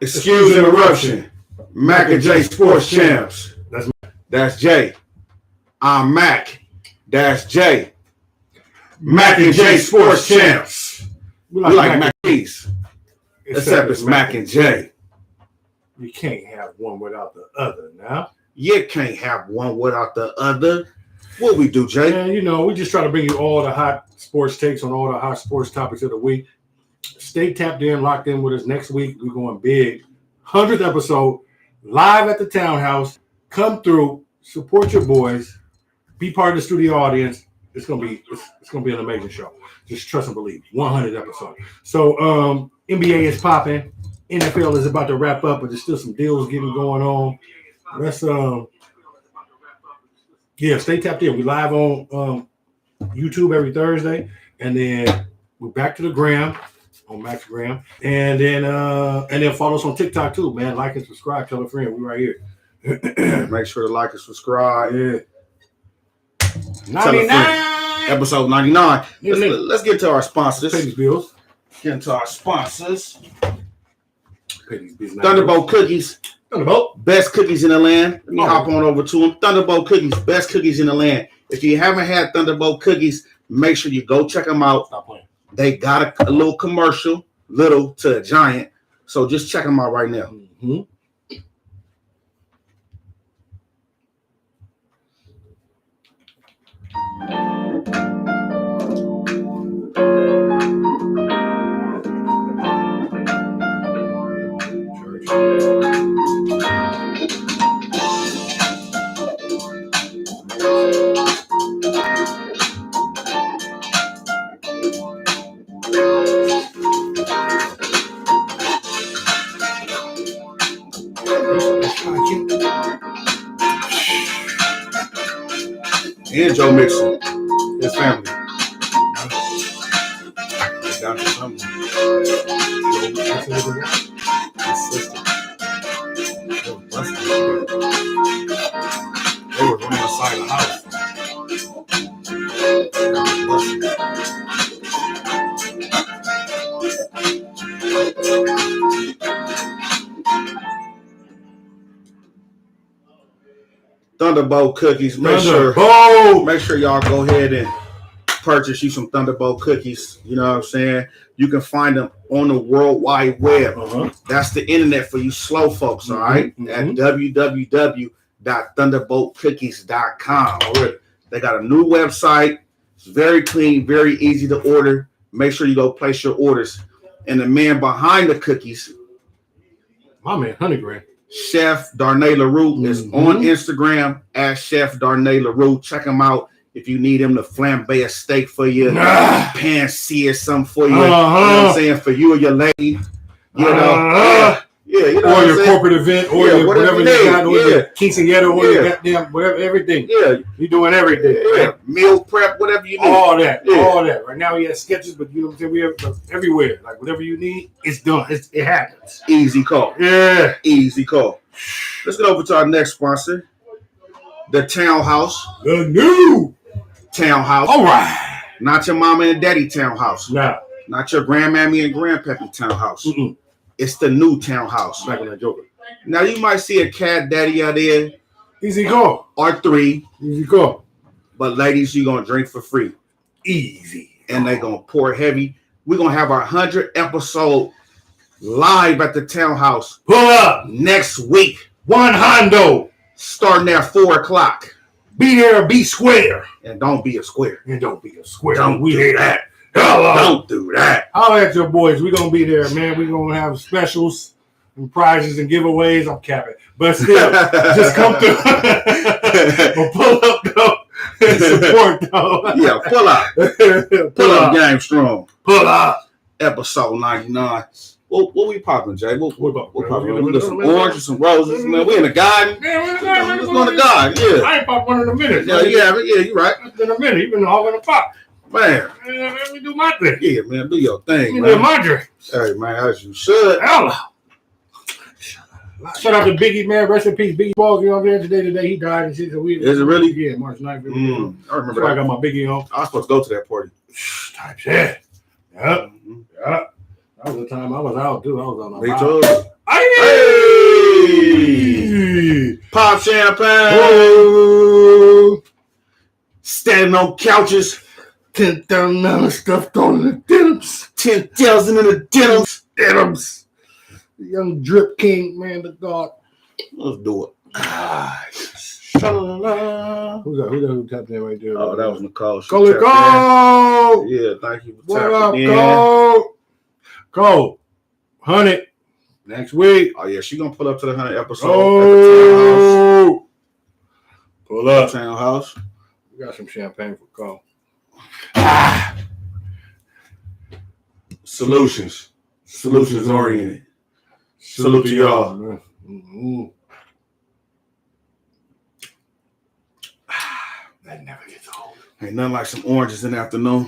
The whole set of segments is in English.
Excuse interruption. Mac and J Sports Champs. That's Jay. I'm Mac. That's Jay. Mac and J Sports Champs. We like Mac East. Except it's Mac and J. You can't have one without the other now. You can't have one without the other. What we do, Jay? Man, you know, we just try to bring you all the hot sports takes on all the hot sports topics of the week. Stay tapped in, locked in with us next week. We're going big. 100th episode, live at the Townhouse. Come through, support your boys, be part of the studio audience. It's gonna be an amazing show. Just trust and believe. 100th episode. So NBA is popping. NFL is about to wrap up, but there's still some deals getting going on. Let's stay tapped in. We live on YouTube every Thursday, and then we're back to the gram on Max Gram, and then follow us on TikTok too, man. Like and subscribe. Tell a friend. We right here. Make sure to like and subscribe. Yeah. 99. Episode 99. Let's get to our sponsors. Pay these bills. Get into our sponsors. Pay these bills. Thunderbolt Cookies. Thunderbolt. Best cookies in the land. Let me hop on over to them. Thunderbolt Cookies. Best cookies in the land. If you haven't had Thunderbolt Cookies, make sure you go check them out. Stop playing. They got a little commercial, little to a giant. So just check them out right now. Mm-hmm. And Joe Mixon, his family. Down to something. They were running inside the house. Thunderbolt Cookies. Make sure y'all go ahead and purchase you some Thunderbolt Cookies. You know what I'm saying? You can find them on the World Wide Web. That's the internet for you slow folks, all right? At www.thunderboltcookies.com. They got a new website. It's very clean, very easy to order. Make sure you go place your orders. And the man behind the cookies, my man, Honeygram. Chef Darnay LaRue is on Instagram at Chef Darnay LaRue. Check him out if you need him to flambe a steak for you, pan sear something for you. You know what I'm saying? For you or your lady. You know? You know or your corporate event, or your whatever you got, or your quinceañera, or your goddamn whatever, everything. Yeah. You're doing everything. Right? Meal prep, whatever you need. All that. Right now we have sketches, but you know what I'm saying? We have everywhere. Like whatever you need, it's done. It happens. Easy call. Yeah. Easy call. Let's get over to our next sponsor. The Townhouse. The new Townhouse. All right. Not your mama and daddy townhouse. No. Not your grandmammy and grandpappy townhouse. Mm-mm. It's the new townhouse. Back on that joker. Now you might see a cat daddy out there. Easy go. Or 3. Easy go. But ladies, you're going to drink for free. Easy. And they're going to pour heavy. We're going to have our 100th episode live at the Townhouse. Pull up. Next week. One hondo. Starting at 4 o'clock. Be there, be square. And don't be a square. And don't be a square. Don't do that. Hello. Don't do that. I'll at your boys. We're going to be there, man. We're going to have specials and prizes and giveaways. I'm capping. But still, just come through. But pull up, though. And support, though. Yeah, pull up. Pull up game strong. Pull up. Episode 99. What we popping, Jay? What popping? We got some oranges, some roses. Man, we in the garden. Yeah, Let's go in the garden. Yeah. I ain't popped one in a minute. Yeah, you're right. It's been a minute. You've been hogging the pot. Man. Let me do my thing. Yeah, man. Do your thing, Let me man. do my drink. Hey, man, as you should. Hello. Shout out to Biggie, man. Rest in peace. Biggie Balls, you know, there today. He died and shit. So Is it really? Yeah, March 9th. I remember That's why I got my Biggie on. I was supposed to go to that party. Type shit. Yep. That was the time I was out, too. I was on my Me mouth. too. Hey! Pop champagne. Oh! Standing on couches. $10,000 stuffed on the denims. 10,000 in the denims. Denims. The young drip king, man, the God. Let's do it. Sha-la-la. Who's that? Who tapped in right there? Oh, that was Nicole. She Cole, tapped Cole! in. Yeah, thank you for What up, tapping in. Cole? Cole, 100 next week. Oh, yeah, she going to pull up to the 100 episode Oh! Pull at up. the townhouse. We got some champagne for Cole. Solutions oriented. Salute to y'all. Man. Mm-hmm. That never gets old. Ain't nothing like some oranges in the afternoon.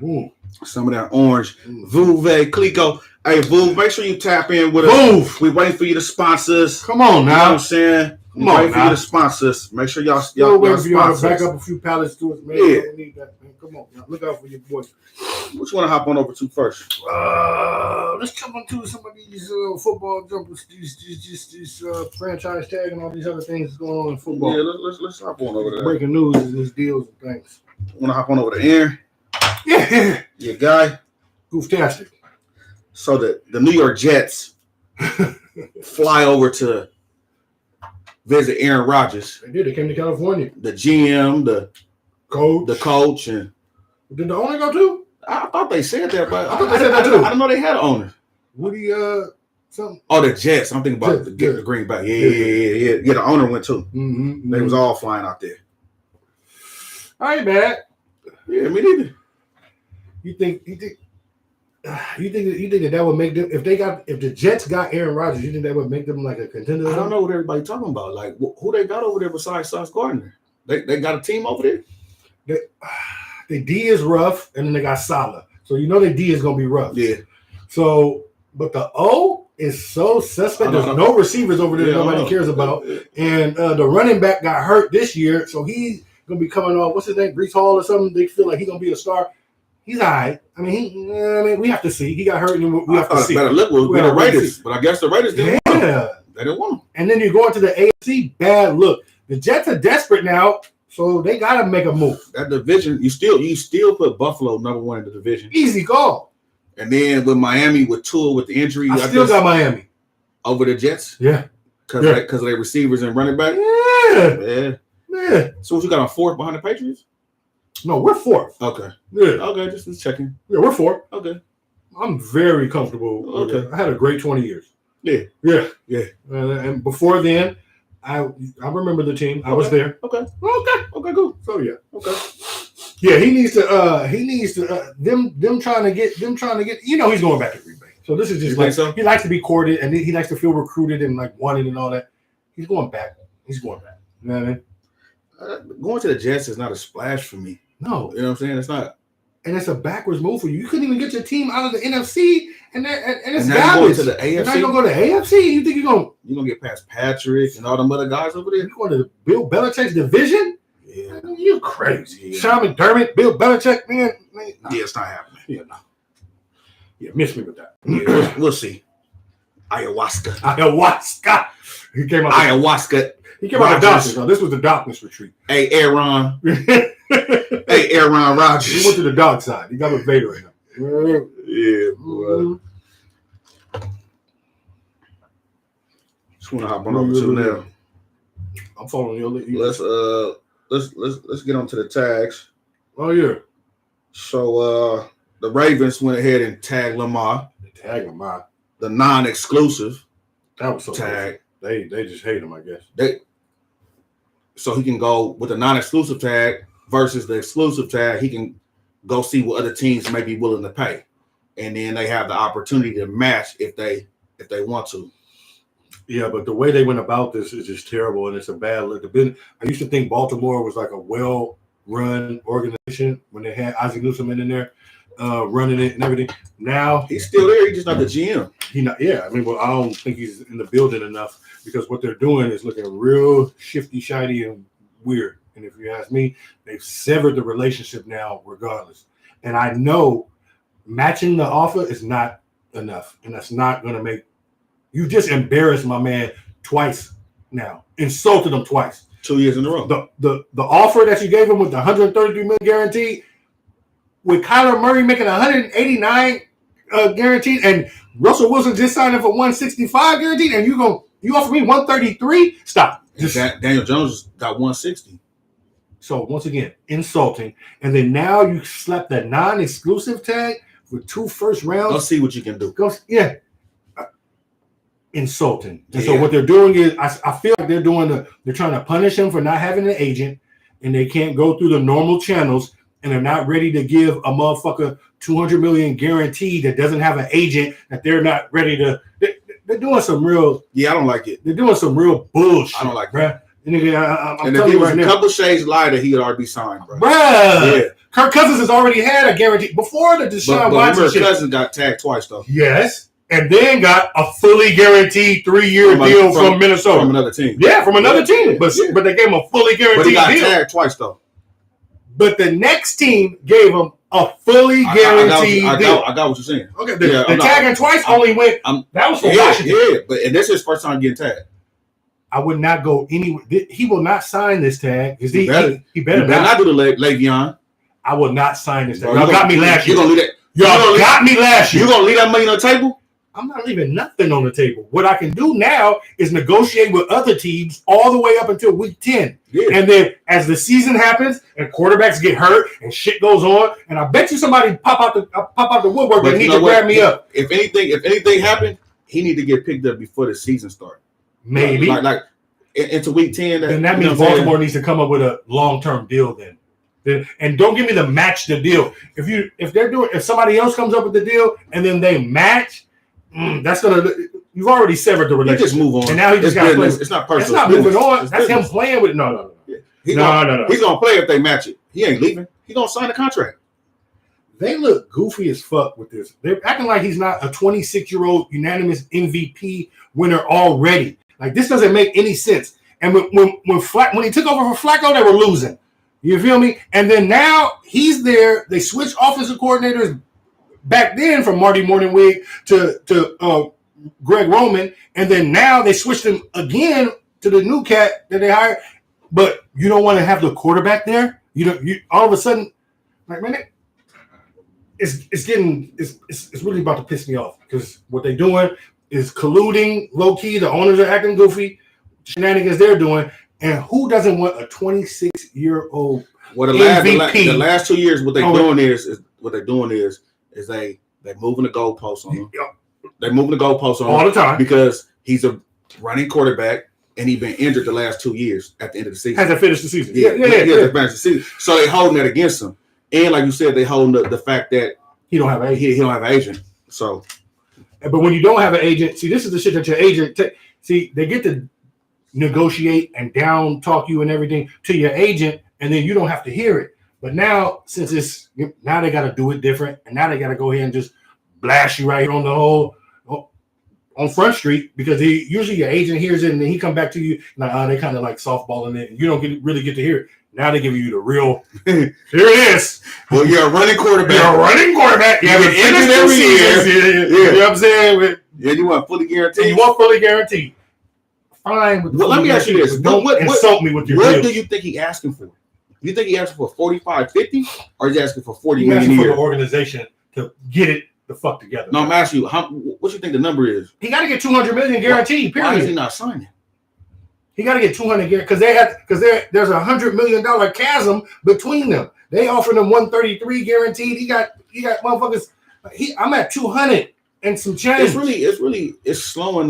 Mm-hmm. Some of that orange. Mm-hmm. Vuve, Clico. Hey, Vuve, make sure you tap in with us. Vuve. We waiting for you to sponsor us. Come on You know what now. I'm saying? Come on waiting for now. you to sponsor us. Make sure y'all Waiting for y'all to sponsor back us. up a few pallets to us, man. Yeah. We need that, man. Come on, now. Look out for your boy. Which one to hop on over to first? Let's jump into some of these football jumpers, these franchise tag and all these other things that's going on in football. Yeah, let's hop on over there. Breaking news is these deals and things. Want to hop on over to Aaron? Yeah, Your guy. gooftastic. So the New York Jets fly over to visit Aaron Rodgers, They did. They came to California. the GM, the Coach. coach, and Did the owner go too? I thought they said that, but I thought they said that too. I didn't know they had an owner. Woody, something. Oh, the Jets. I'm thinking about Jets, the yeah. Green Bay. Yeah. The owner went too. Mm-hmm. They was all flying out there. I ain't bad. Yeah, me neither. You think that would make them if the Jets got Aaron Rodgers, you think that would make them like a contender? I don't know what everybody talking about. Like, who they got over there besides Sauce Gardner? They got a team over there? The D is rough, and then they got Salah. So you know the D is gonna be rough. Yeah. So, but the O is so suspect. There's no receivers over there nobody cares about. And the running back got hurt this year, so he's gonna be coming off. What's his name? Brees Hall or something. They feel like he's gonna be a star. He's all right. I mean, we have to see. He got hurt, and we have to see. Better look with the Raiders, but I guess the Raiders didn't want him. They didn't want him. And then you go into the AFC, bad look. The Jets are desperate now, so they gotta make a move. That division, you still put Buffalo number one in the division. Easy call. And then with Miami with Tua with the injury, I still got Miami over the Jets. Yeah. Because of their receivers and running back. Yeah. So what you got on fourth behind the Patriots? No, we're fourth. Okay. Yeah. Okay, just checking. Yeah, we're fourth. Okay. I'm very comfortable. Okay. With it. I had a great 20 years. Yeah. And before then, I remember the team. I was there. Okay, cool. So yeah. Okay. Yeah, he needs to them trying to get he's going back to Green Bay. So this is just You think so? He likes to be courted and he likes to feel recruited and like wanted and all that. He's going back. You know what I mean? Going to the Jets is not a splash for me. No. You know what I'm saying? It's not. And it's a backwards move for you. You couldn't even get your team out of the NFC and it's now garbage. you going to the AFC? Now you're going to go to AFC? You think you're going to get past Patrick and all them other guys over there? You're going to Bill Belichick's division? Yeah. You crazy. Yeah. Sean McDermott, Bill Belichick, man. Nah. Yeah, it's not happening. Yeah, no. Yeah, miss me with that. Yeah, we'll see. Ayahuasca. He came out. Ayahuasca. He came out of darkness. No, this was the darkness retreat. Hey, Aaron. He Aaron Rodgers. went to the dark side. He got with Vader in him. Yeah, boy. Just want to hop on over to now. I'm following your lead. Let's get on to the tags. Oh yeah. So the Ravens went ahead and tagged Lamar, Tag him, man. the non-exclusive That was so tag. Cool. They just hate him, I guess. So he can go with the non-exclusive tag versus the exclusive tag. He can go see what other teams may be willing to pay, and then they have the opportunity to match if they want to. Yeah, but the way they went about this is just terrible, and it's a bad look. I used to think Baltimore was like a well-run organization when they had Ozzie Newsome in there running it and everything. Now He's still there. He's just not the GM. Well, I don't think he's in the building enough because what they're doing is looking real shifty, shiny, and weird. And if you ask me, they've severed the relationship now, regardless. And I know matching the offer is not enough, and that's not going to make you just embarrassed my man twice now, insulted him twice. 2 years in a row. The offer that you gave him with the $133 million guaranteed, with Kyler Murray making $189 guaranteed, and Russell Wilson just signed him for $165 guaranteed, and you offer me $133? Stop. Daniel Jones got $160. So once again, insulting, and then now you slap the non-exclusive tag with 2 first rounds. Go see what you can do. Insulting. And so what they're doing is, I feel like they're trying to punish him for not having an agent, and they can't go through the normal channels, and they're not ready to give a motherfucker $200 million guaranteed that doesn't have an agent, that they're not ready to. They're doing some real. Yeah, I don't like it. They're doing some real bullshit. I don't like bruh. it. And I'm if telling he you was right a now, couple shades lighter, he would already be signed, bro. Bruh. Yeah. Kirk Cousins has already had a guarantee before the Deshaun Watson shit. Cousins got tagged twice, though. Yes. And then got a fully guaranteed 3-year deal from Minnesota. From another team. Yeah, from another team. But they gave him a fully guaranteed deal. But he got tagged twice, though. But the next team gave him a fully guaranteed deal. I got what you're saying. Okay, the tagging twice only went. That was for Washington. Yeah, and this is his first time getting tagged. I would not go anywhere. He will not sign this tag. He better not do the Le'Veon. I will not sign this tag. Y'all got me last year. You're going to leave that. Y'all got me last year. You're going to leave that money on the table? I'm not leaving nothing on the table. What I can do now is negotiate with other teams all the way up until week 10. Yeah. And then as the season happens and quarterbacks get hurt and shit goes on, and I bet you somebody pop out the woodwork that need to grab me up. If anything happened, he need to get picked up before the season starts. Maybe. Like into week 10. Then that means Baltimore needs to come up with a long-term deal then. And don't give me the match the deal. If somebody else comes up with the deal and then they match, you've already severed the relationship. You just move on. And now he just got to play. It's not personal. It's not moving on. That's him playing with. No. He's gonna play if they match it. He ain't leaving. He's gonna sign a contract. They look goofy as fuck with this. They're acting like he's not a 26-year-old unanimous MVP winner already. Like, this doesn't make any sense. And when he took over for Flacco, they were losing. You feel me? And then now he's there. They switched offensive coordinators back then from Marty Morningwig to Greg Roman, and then now they switched him again to the new cat that they hired. But you don't want to have the quarterback there. You all of a sudden, like, man, it's really about to piss me off, because what they're doing is colluding low key. The owners are acting goofy, shenanigans they're doing, and who doesn't want a 26-year-old MVP? The last 2 years, what they're doing is they're moving the goalposts on him. They're moving the goalposts on him all the time because he's a running quarterback and he's been injured the last 2 years at the end of the season. Hasn't finished the season. Yeah. Finished the season. So they're holding that against him, and like you said, they holding the fact that he don't have an agent. He don't have an agent. So, but when you don't have an agent, see, this is the shit that your agent. They get to negotiate and down talk you and everything to your agent, and then you don't have to hear it. But now, since now they got to do it different, and now they got to go ahead and just blast you right on the whole on Front Street, because usually your agent hears it and then he come back to you like, they kind of like softballing it, and you don't really get to hear it. Now they give you the real. Here it is. Well, you're a running quarterback. You have an injured every year. You know what I'm saying? You want fully guaranteed. Fine. Well, let me ask you this. Don't insult me with your What deal. do you think he's asking for? You think he asking for 45, 50, or is he asking for 40 He's million asking a for year? the organization to get it the fuck together. No, I'm asking you, what you think the number is? He got to get $200 million guaranteed. Period. Why is he not signing? He got to get 200 guaranteed because there's $100 million chasm between them. They offered him 133 guaranteed. He got motherfuckers. I'm at 200 and some change. It's slowing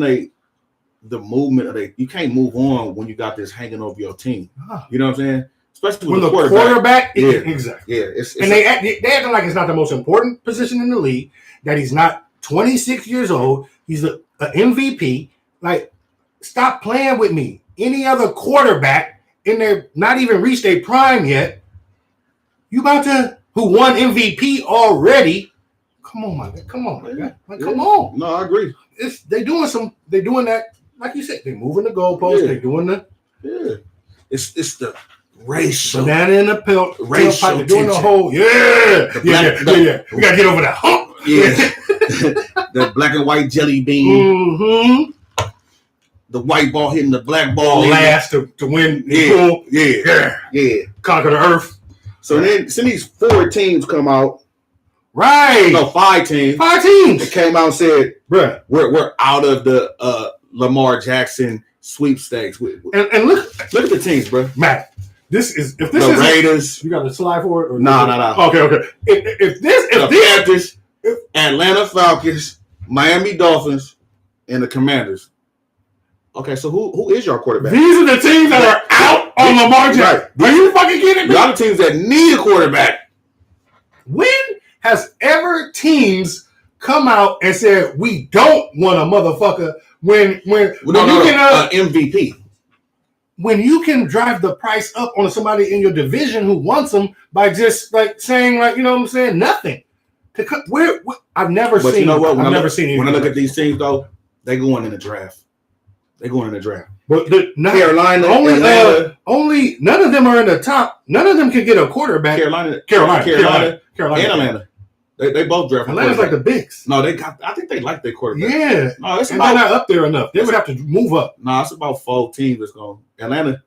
the movement of you can't move on when you got this hanging over your team. You know what I'm saying? Especially with the quarterback. Yeah, exactly. Yeah, and they acting like it's not the most important position in the league. That he's not 26 years old. He's an MVP. Like, stop playing with me. Any other quarterback in there, not even reached their prime yet. You about to who won MVP already? Come on, my guy. Come on, my guy. Like, come on. No, I agree. They're doing that. Like you said, they're moving the goalposts. Yeah. They're doing It's the racial banana in the pelt. racial they're doing the whole We gotta get over that hump. Yeah. The black and white jelly bean. Mm-hmm. The white ball hitting the black ball. Last to win. Yeah. Conquer the earth. So then these 4 teams come out. Right. No, 5 teams. 5 teams. They came out and said, bruh, we're out of the Lamar Jackson sweepstakes. And look at the teams, bro. Matt, this is if this the is Raiders. You got to slide for it? Or No. Okay. If the Panthers, Atlanta Falcons, Miami Dolphins, and the Commanders. Okay, so who is your quarterback? These are the teams that are out on Lamar Jackson. Right. Are you fucking kidding me? A lot of teams that need a quarterback. When has ever teams come out and said we don't want a motherfucker when MVP? When you can drive the price up on somebody in your division who wants them by just like saying like, you know what I'm saying, nothing. I've never but seen. You know what? I've never seen. When I look at these teams though, they going in the draft. But Carolina, only none of them are in the top. None of them can get a quarterback. Carolina, and Atlanta. They both draft. Atlanta's like the bigs. No, I think they like their quarterback. Yeah. No, it's and about, they're not up there enough. They would have to move up. No, it's about 4 teams that's going. Atlanta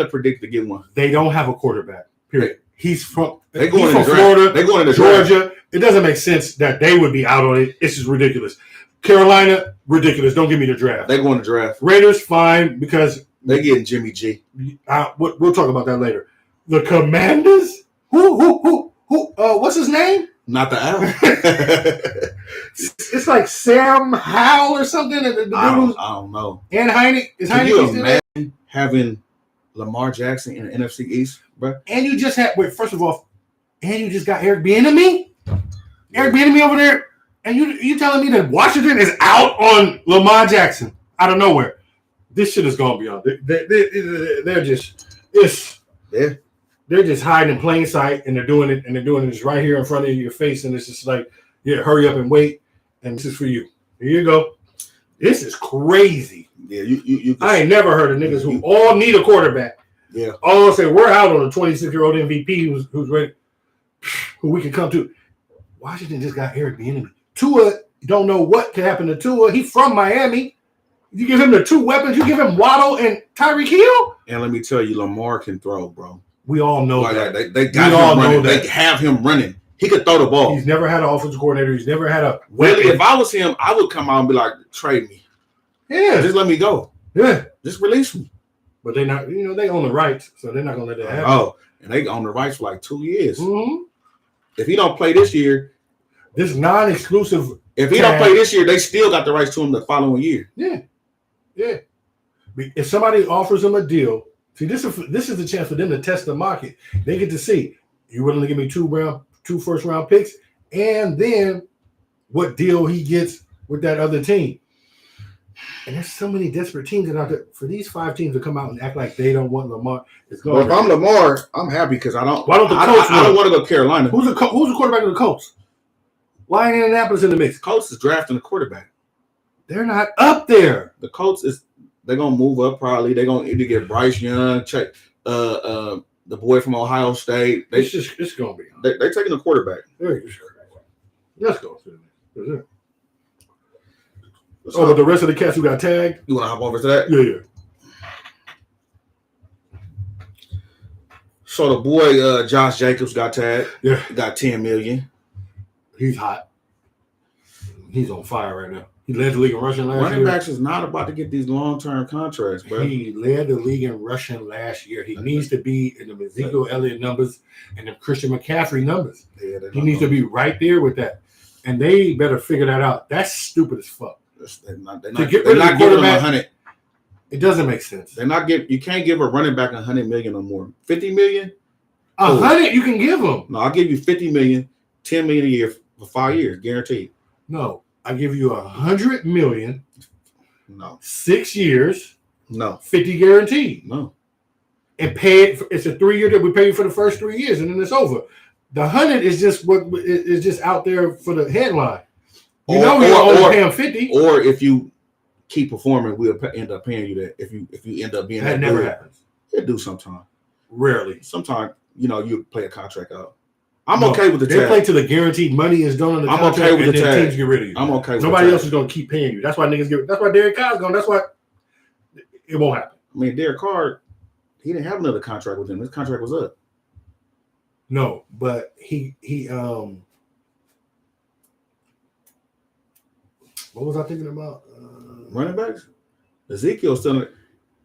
predicted to get one. They don't have a quarterback. Period. He's from Florida. They're going to Georgia. It doesn't make sense that they would be out on it. It's just ridiculous. Carolina, ridiculous. Don't give me the draft. They're going to draft. Raiders, fine, because they're getting Jimmy G. We'll talk about that later. The Commanders? Who? What's his name? Not the Owl. It's like Sam Howell or something. I don't know. And Heineken. Can you imagine having Lamar Jackson in the NFC East, bro? And you just had first of all, and you just got Eric Bieniemy. Eric Bieniemy over there. And you telling me that Washington is out on Lamar Jackson out of nowhere? This shit is going beyond. They're just hiding in plain sight, and they're doing it just right here in front of your face, and it's just like, yeah, hurry up and wait, and this is for you. Here you go. This is crazy. Yeah, you I ain't never heard of niggas who all need a quarterback. Yeah, all say we're out on a 26-year-old MVP who's ready, who we can come to. Washington just got Eric Bieniemy. Tua, you don't know what could happen to Tua. He's from Miami. You give him the 2 weapons. You give him Waddle and Tyreek Hill. And let me tell you, Lamar can throw, bro. We all know that. They got him running. They have him running. He could throw the ball. He's never had an offensive coordinator. He's never had a weapon. Really, if I was him, I would come out and be like, trade me. Yeah. Just let me go. Yeah. Just release me. But they're not, they own the rights, so they're not going to let that happen. Oh, and they own the rights for like 2 years. Mm-hmm. If he don't play this year, this non-exclusive. If he don't play this year, they still got the rights to him the following year. Yeah. Yeah. If somebody offers them a deal, see, this is the chance for them to test the market. They get to see, you willing to give me 2 first-round picks, and then what deal he gets with that other team. And there's so many desperate teams out there. For these 5 teams to come out and act like they don't want Lamar, it's going. Well, if I'm Lamar, I'm happy because I don't. Why don't the Colts? I don't want to go Carolina. Who's the quarterback of the Colts? Why ain't Indianapolis in the mix? Colts is drafting a quarterback. They're not up there. The Colts they're gonna move up probably. They're gonna either get Bryce Young, check the boy from Ohio State. It's gonna be. They're taking a quarterback. Let's go. But the rest of the cats who got tagged. You want to hop over to that? Yeah. So the boy Josh Jacobs got tagged. Yeah. Got $10 million. He's hot. He's on fire right now. He led the league in rushing last year. Running backs is not about to get these long-term contracts, bro. He led the league in rushing last year. He needs to be in the Ezekiel Elliott numbers and the Christian McCaffrey numbers. Yeah, he needs to be right there with that. And they better figure that out. That's stupid as fuck. They're not giving him $100. It doesn't make sense. You can't give a running back $100 million or more. $50 million? $100 you can give him. No, I'll give you $50 million, $10 million a year for 5 years, guaranteed. No, I give you $100 million. No. 6 years. No. 50 guaranteed. No. And pay it. It's a 3 year that we pay you for the first 3 years, and then it's over. The 100 is just what is just out there for the headline. You know you're only paying 50. Or if you keep performing, we'll end up paying you that. If you end up being that never happens. It do sometimes. Rarely. Sometimes you play a contract out. I'm okay with the They tag. play till the guaranteed money is done on the I'm contract, okay with and the then tag. teams get rid of you. I'm okay with Nobody the else tag. is going to keep paying you. That's why niggas get. That's why Derek Carr's going. That's why it won't happen. I mean, Derek Carr, he didn't have another contract with him. His contract was up. No, but he what was I thinking about? Running backs? Ezekiel's still.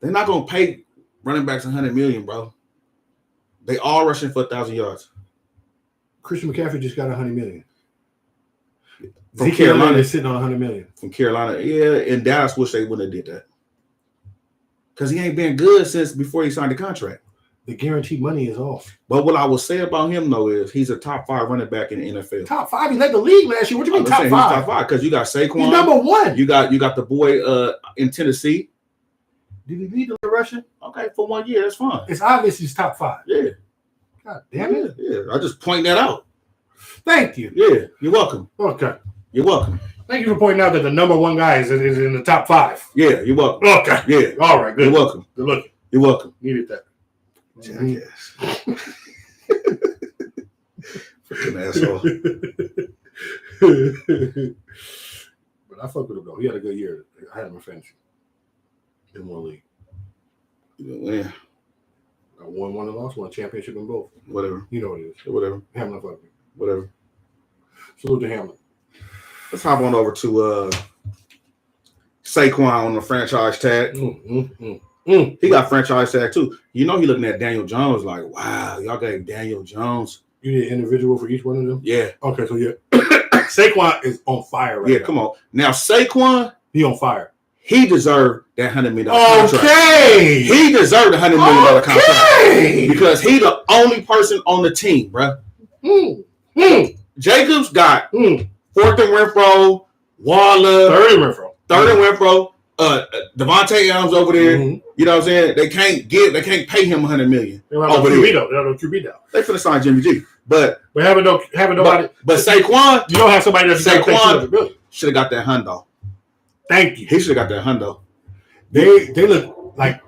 They're not gonna pay running backs $100 million, bro. They all rushing for 1,000 yards. Christian McCaffrey just got $100 million. From Ezekiel Carolina. is sitting on $100 million. From Carolina. Yeah, and Dallas wish they wouldn't have did that. Because he ain't been good since before he signed the contract. The guaranteed money is off. But what I will say about him, though, is he's a top 5 running back in the NFL. Top 5. He led the league last year. What do you mean top 5? He's top 5 because you got Saquon. He's number 1. You got the boy in Tennessee. Did he lead the rushing? Okay, for 1 year, that's fine. It's obvious he's top 5. Yeah. God damn it. Yeah. I just point that out. Thank you. Yeah, you're welcome. Okay. You're welcome. Thank you for pointing out that the number 1 guy is in the top 5. Yeah, you're welcome. Okay. Yeah. All right. Good. You're welcome. Good looking. You're welcome. Needed that. Jackass. Freaking asshole. But I fuck with him though. He had a good year. I had him in fantasy. In one league. Yeah, I won one and lost one, championship in both. whatever. You know what it is. Whatever. Hamlin fuck me. Whatever. Salute to Hamlin. Let's hop on over to Saquon on the franchise tag. He got franchise tag too. You know he looking at Daniel Jones like, wow, y'all got Daniel Jones. You need an individual for each one of them? Yeah. Okay, so yeah. Saquon is on fire right now. Yeah, come on. Now Saquon, He on fire. he deserved that $100 million contract. Okay. He deserved a $100 million contract Okay. because he the only person on the team, bro. Jacobs got fourth and Renfro, Waller, Third and Renfro, Devontae Adams over there. Mm-hmm. You know what I'm saying? They can't pay him $100 million. They don't have over no there. QB though. They don't have no QB now. They finna sign Jimmy G, but having nobody. but Saquon You don't have somebody that's got to pay $200 million. should have got that hundo. Thank you. He should have got that hundo. They look like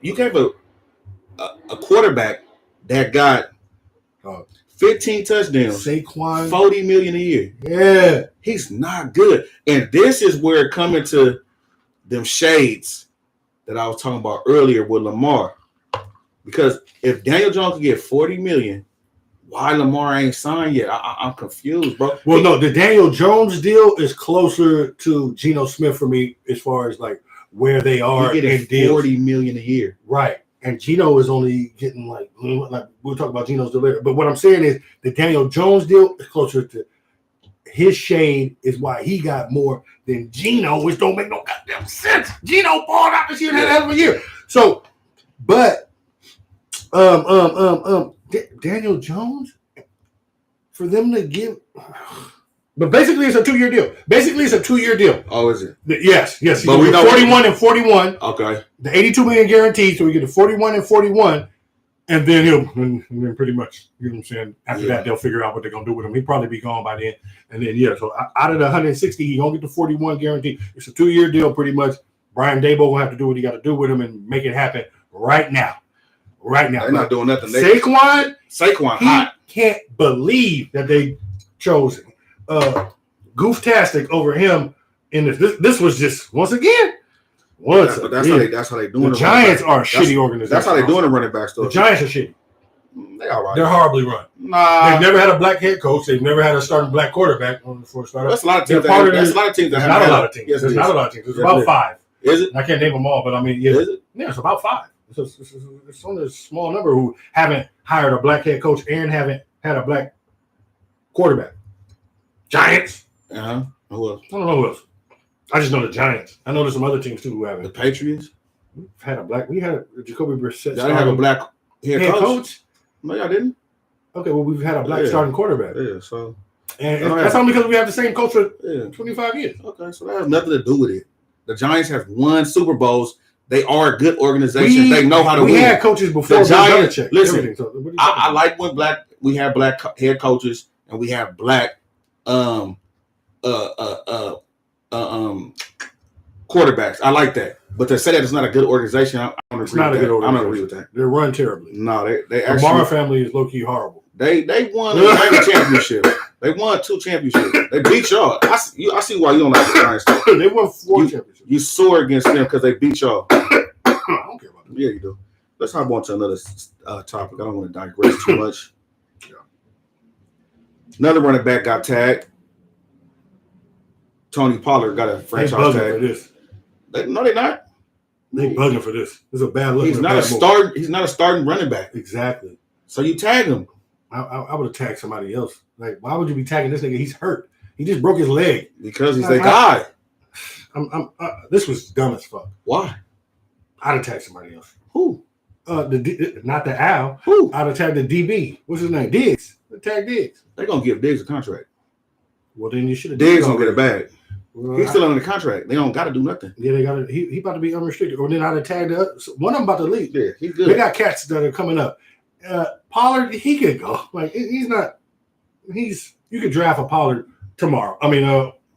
You gave a quarterback that got 15 touchdowns, Saquon. $40 million a year. Yeah. He's not good, and this is where it come into them shades that I was talking about earlier with Lamar. Because if Daniel Jones can get $40 million, why Lamar ain't signed yet? I'm confused, bro. Well, no, the Daniel Jones deal is closer to Geno Smith for me as far as like where they are You're in getting deals. $40 million a year. Right. And Geno is only getting like we'll talk about Geno's deal later. But what I'm saying is the Daniel Jones deal is closer to his shade is why he got more than Geno, which don't make no goddamn sense. Geno balled out this year and had a hell of a year. So, but Daniel Jones, for them to give, but basically it's a 2-year deal. Oh, is it? Yes. But we know 41 and 41. Okay. The 82 million guaranteed, so we get the 41 and 41, and then and then pretty much, you know what I'm saying. After that, they'll figure out what they're gonna do with him. He'll probably be gone by then, and then so out of the 160, he gonna get the 41 guaranteed. It's a 2-year deal, pretty much. Brian Daboll will have to do what he got to do with him and make it happen right now. They're not doing nothing. Saquon hot. Can't believe that they chose Gooftastic over him in this. This was just once again. That's how they doing. The Giants are a shitty organization. That's how they doing the running back stuff. The Giants are shitty. They all right. They're horribly run. Nah, They've never had a black head coach. They've never had a starting black quarterback before starter. that's a lot of teams. There's not a lot of teams. Yes, There's not a lot of teams. There's about 5. Is it? And I can't name them all, but I mean, yeah, Is it? Yeah, it's about 5. It's only a small number who haven't hired a black head coach and haven't had a black quarterback. Giants. Who else? I don't know who else. I just know the Giants. I know there's some other teams too who haven't. The Patriots. We had Jacoby Brissett. Y'all didn't have a black head coach. No, y'all didn't. Okay, well, we've had a black starting quarterback. Yeah, so. And that's only because we have the same coach for 25 years. Okay, so that has nothing to do with it. The Giants have won Super Bowls. They are a good organization. They know how to win. We had coaches before the Giants. Belichick. Listen, So, I like when we have black head coaches and we have black quarterbacks. I like that. But to say that it's not a good organization, I don't agree with that. I don't agree with that. They're run terribly. No, they The actually. Mara family is low-key horrible. They won a mega championship. They won 2 championships. They beat y'all. I see why you don't like the Giants. They won 4 championships. You sore against them because they beat y'all. I don't care about that. Yeah, you do. Let's hop on to another topic. I don't want to digress too much. Yeah. Another running back got tagged. Tony Pollard got a franchise They bugging tag. for this. No, they're not. They bugging for this. It's a bad look. He's not a start. He's not a starting running back. Exactly. So you tag him. I would have tagged somebody else. Like, why would you be tagging this nigga? He's hurt. He just broke his leg. Because he's a guy. This was dumb as fuck. Why? I'd have tagged somebody else. Who? Not the Al. Who? I'd have tagged the DB. What's his name? Diggs. Tag Diggs. They're gonna give Diggs a contract. Well, then you should have. Diggs gonna get a bag. Well, He's still under the contract. They don't got to do nothing. Yeah, they got to. He about to be unrestricted. Or then I'd have tagged one of them about to leave. Yeah, he's They good. got cats that are coming up. Pollard, he could go. Like he's not. You could draft a Pollard tomorrow. I mean,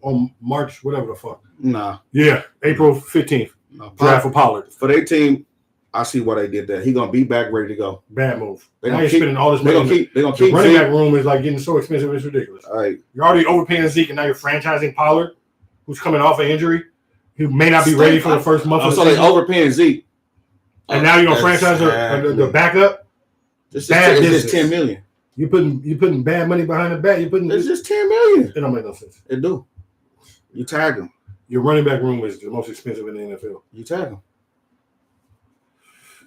on March, whatever the fuck. Nah. Yeah, April 15th. No. Draft for Pollard. For their team, I see why they did that. He gonna be back ready to go. Bad move. They Now gonna you're keep. spending all this They money. gonna keep. They gonna The keep. running Zeke. back room is like getting so expensive. It's ridiculous. All right. You're already overpaying Zeke, and now you're franchising Pollard, who's coming off an injury, who may not be ready for the first month of the So they season. overpaying Zeke. And now you're gonna franchise the backup. It's Bad just business. 10 million. You putting bad money behind the back. It's just 10 million. It don't make no sense. It do. You tag him. Your running back room is the most expensive in the NFL You tag him.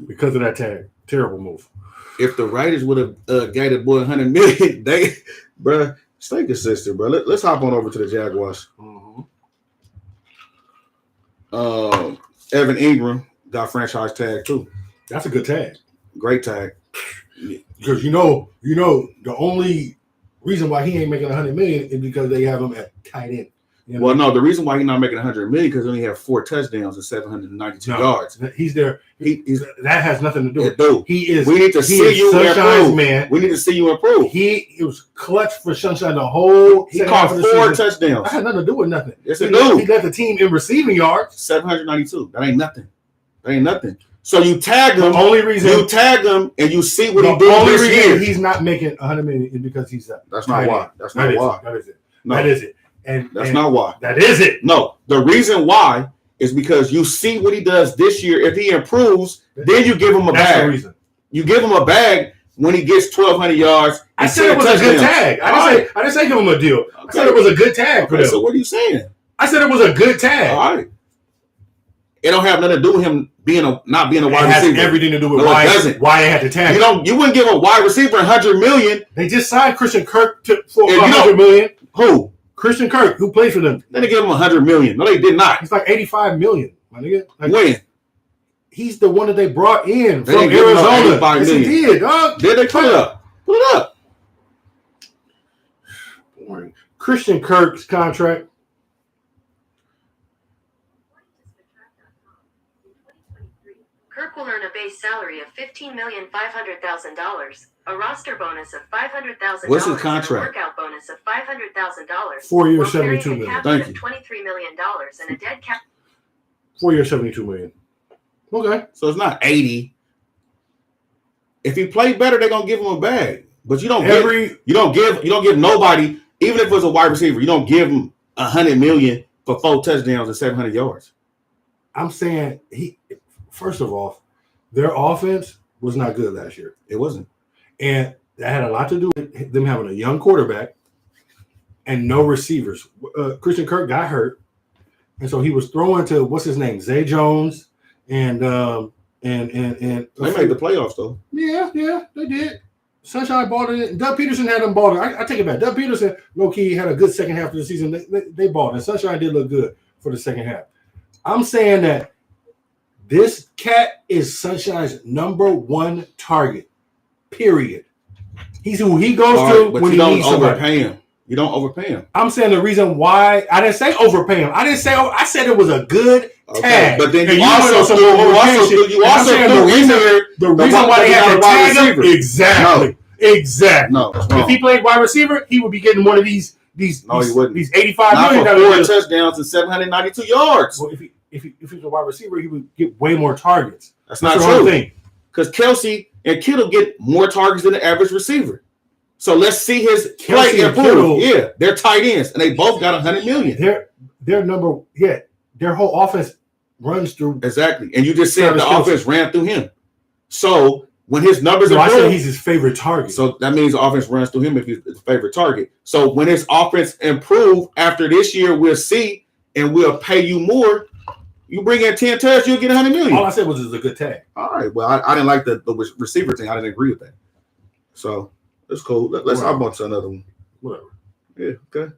because of that tag. Terrible move. If the Raiders would have gave the boy 100 million, bruh, stay consistent, bro. Let's hop on over to the Jaguars. Evan Ingram got franchise tag too. That's a good tag. Great tag. Because you know the only reason why he ain't making 100 million is because they have him at tight end. You know? Well, no, the reason why he's not making 100 million because he only have 4 touchdowns and 792 yards. He's there. He's That has nothing to do with it. Do. He is. We need to he see is you Sunshine's improve. man. We need to see you improve. It was clutch for Sunshine the whole. He second caught half of 4 the season. touchdowns. That had nothing to do with nothing. Yes, He it led do. the team in receiving yards. 792. That ain't nothing. That ain't nothing. So you tag The him. only reason You tag him and you see what he the doing only this reason year. he's not making 100 million is because he's a That's not tight why. end. That's That not is why. it. That is it. No, That is it. And that's and not why. That is it. No, the reason why is because you see what he does this year. If he improves, then you give him a That's the bag. reason. You give him a bag when he gets 1,200 yards. I and said 10 it was a good touchdowns. tag. All I right. didn't say give him a deal. I Okay. said it was a good tag for Okay, them. so what are you saying? I said it was a good tag. All right. It don't have nothing to do with him not being a It wide has receiver. everything to do with No, it doesn't. why they had to tag. You wouldn't give a wide receiver 100 million. They just signed Christian Kirk for And you 100 million. Who? Christian Kirk, who plays for them, They didn't give him 100 million. No, they did not. he's like 85 million, my nigga. Like, When? he's the one that they brought in They from didn't give him no Arizona. 85 Yes, he million. did, dog. Did they put it up? Put it up. Boring. Christian Kirk's contract. Kirk will earn a base salary of $15,500,000, a roster bonus of $500,000, What's his and a contract? workout bonus of $500,000. 4 years, while carrying 72 a million. cap Thank hit you. of $23 million and a dead cap. 4 years, 72 million. Okay. So it's not 80. If he played better, they're gonna give him a bag. But you don't give nobody, even if it was a wide receiver, you don't give him 100 million for 4 touchdowns and 700 yards. I'm saying first of all, their offense was not good last year. It wasn't. And that had a lot to do with them having a young quarterback and no receivers. Christian Kirk got hurt. And so he was throwing to what's his name? Zay Jones and They made the playoffs though. Yeah, they did. Sunshine balled it. Doug Peterson had them balled. I take it back. Doug Peterson, low key, had a good second half of the season. They balled, and Sunshine did look good for the second half. I'm saying that this cat is Sunshine's number 1 target. Period. He's who he goes to But when you he don't needs somebody. overpay him. You don't overpay him. I'm saying the reason why I didn't say overpay him. I said it was a good tag. But then And you went on also some threw overpaying shit. And I'm saying threw the in reason there the reason why they had to tag him. Exactly. Exactly. No, that's If wrong. he played wide receiver, he would be getting one of these No, he wouldn't. these 85 Not million for 4 dollars. touchdowns and 792 yards. Well, if he was a wide receiver, he would get way more targets. That's not the whole true. thing. Because Kelsey and Kittle get more targets than the average receiver. So let's see his Kelsey play and improve. Kittle. Yeah, they're tight ends, and they both got $100 million. Their whole offense runs through. Exactly, and you just said Travis the Kelce. offense ran through him. So when his numbers So I improve, said he's his favorite target. so that means the offense runs through him if he's his favorite target. So when his offense improve after this year, we'll see, and we'll pay you more. You bring in 10 touchdowns, you'll get $100 million. all I said was it's a good tag. All right. Well, I didn't like the receiver thing. I didn't agree with that. So it's cool. Let's hop on to another one. Whatever. Yeah. Okay.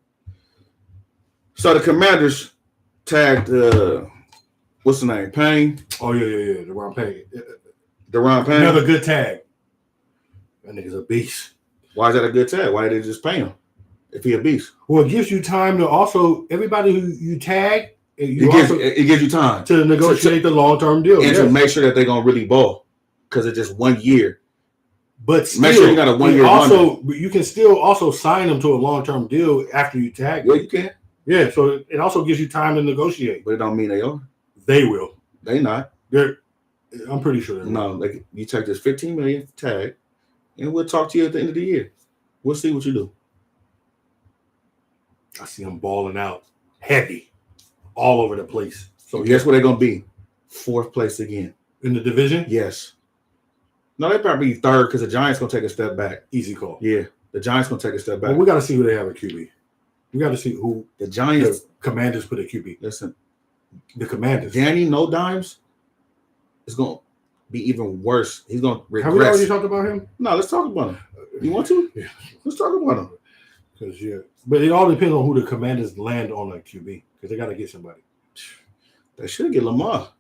So the Commanders tagged what's the name? Payne. Oh yeah. Deron Payne. Deron Payne. Another good tag. That nigga's a beast. Why is that a good tag? Why did they just pay him if he a beast? Well, it gives you time to also everybody who you tag. It gives you time to negotiate the long-term deal and to make sure that they're gonna really ball because it's just 1 year. But still, make sure you got a 1 year. Also, you can still also sign them to a long-term deal after you tag them. Yeah, you can. Yeah, so it also gives you time to negotiate. But it don't mean they are. They will. They not. I'm pretty sure they will. No, like you take this $15 million tag, and we'll talk to you at the end of the year. We'll see what you do. I see them balling out heavy, all over the place. So guess where they're gonna be? 4th place again in the division. Yes. No, they probably be 3rd because the Giants gonna take a step back. Easy call. Yeah, the Giants gonna take a step back. Well, we got to see who they have at QB. We got to see who the Giants. The Commanders put at QB. Listen, the Commanders. Danny No Dimes is gonna be even worse. He's gonna regress. Have we already talked about him? No, let's talk about him. You want to? Yeah. Let's talk about him. Because but it all depends on who the Commanders land on like QB because they got to get somebody. They should get Lamar.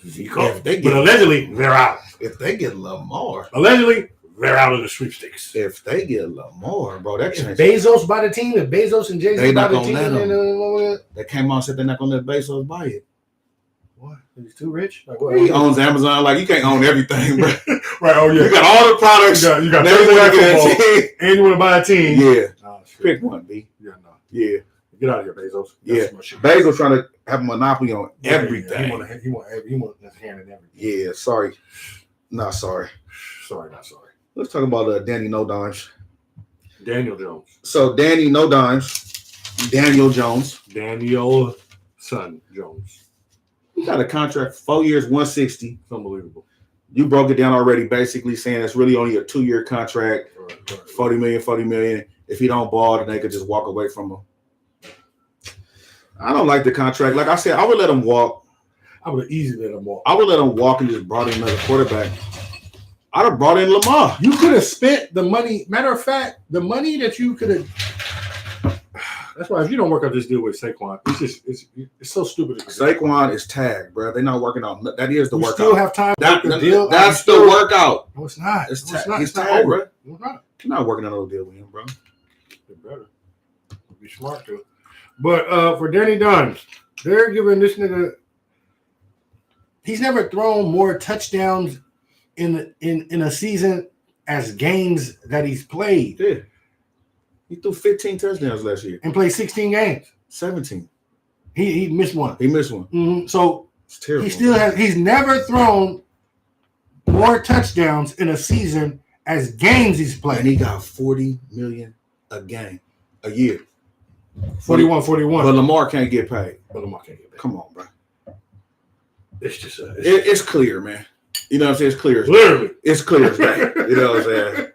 But allegedly they're out. If they get Lamar, allegedly they're out of the sweepstakes. If they get Lamar, bro, that changes. Bezos buy the team. If Bezos and Jay-Z buy the team, they came on and said they're not gonna let Bezos buy it. What? He's too rich. Like, what? He owns Amazon. Like you can't own everything, bro. Right? Oh yeah. You got all the products. You got football, and you want to buy a team. Yeah. Oh, pick one, B. Yeah. No. Yeah. Get out of here, Bezos. That's Bezos trying to have a monopoly on everything. He want his hand in everything. Yeah. Sorry. Not sorry. Sorry, not sorry. Let's talk about Danny No Dimes. Daniel Jones. So Danny No Dimes. Daniel Jones. Daniel Son Jones. He got a contract for 4 years, 160. It's unbelievable. You broke it down already, basically saying it's really only a 2-year contract. Right. $40 million. If he don't ball, then they could just walk away from him. I don't like the contract. Like I said, I would let him walk. I would have easily let him walk. I would let him walk and just brought in another quarterback. I'd have brought in Lamar. You could have spent the money. Matter of fact, the money that you could have. That's why if you don't work out this deal with Saquon, it's so stupid. Saquon is tagged, bro. They're not working on that. Is the workout. Still have time to work the deal. That's the workout. No, it's not. It's not tagged, over. Bro. It's not. You're not working on no deal with him, bro. They're better. Be smart to. But for Danny Dimes, they're giving this nigga. He's never thrown more touchdowns in a season as games that he's played. Yeah. He threw 15 touchdowns last year. And played 16 games. 17. He missed one. He missed one. Mm-hmm. So it's terrible. He still has. He's never thrown more touchdowns in a season as games he's played. And he got $40 million a year. 41. But Lamar can't get paid. Come on, bro. It's just it's clear, man. You know what I'm saying? It's clear. Literally. It's clear as day. You know what I'm saying?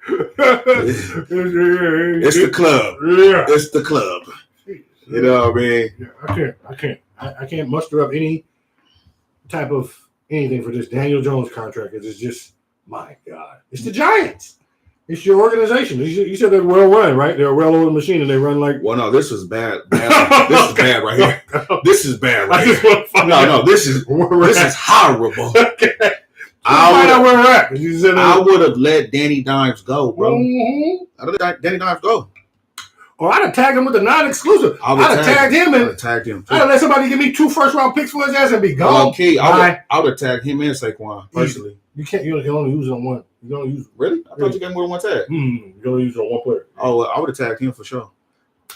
It's the club. Yeah. It's the club. You know what I mean? Yeah, I can't muster up any type of anything for this Daniel Jones contract. It's just, my God. It's the Giants. It's your organization. You said they're well run, right? They're a well-oiled machine, and they run like. Well, no, this is bad. This is bad right here. This is bad right here. No, this is horrible. Okay. I would have let Danny Dimes go, bro. Mm-hmm. I'd have let Danny Dimes go. Or I'd have tagged him with the non-exclusive. I'd have tagged him. I'd have tagged him. I'd have let somebody give me 2 first-round picks for his ass and be gone. Okay, I would have tagged him and Saquon personally. You can't. You can only use it on one. You can only use. Really? I thought you got more than one tag. You can only use it on one player. Oh, I would have tagged him for sure.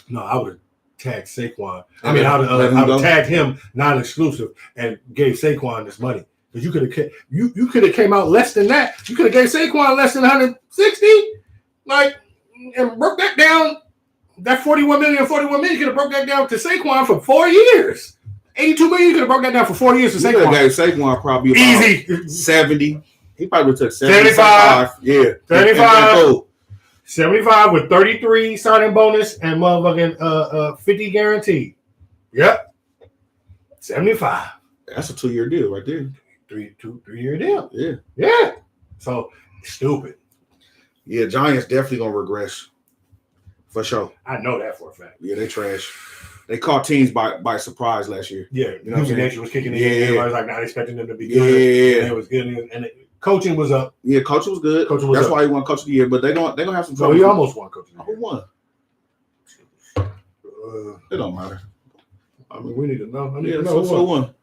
No, I would have tagged Saquon. I would have tagged him non-exclusive and gave Saquon this money. Because you could have came out less than that. You could have gave Saquon less than 160. Like, and broke that down. That 41 million you could have broke that down to Saquon for 4 years. 82 million, you could have broke that down for 4 years to You Saquon. gave Saquon probably about Easy. 70. He probably would have took 75. Yeah. 75. 75 with 33 signing bonus and motherfucking 50 guaranteed. Yep. 75. That's a 2-year deal right there. 3-year deal. Yeah. Yeah. So stupid. Yeah, Giants definitely gonna regress. For sure. I know that for a fact. Yeah, they trash. They caught teams by surprise last year. Yeah. You know what I'm saying? Nation was kicking in. Yeah. Everybody was like not expecting them to be Yeah. good. And it was good. And coaching was up. Yeah, coaching was good. Coaching was That's up. why he won coach of the year, but they're gonna have some So trouble. he almost won coach of the Who year. won? It don't matter. I mean, we need to know. I need Yeah, to know so who won.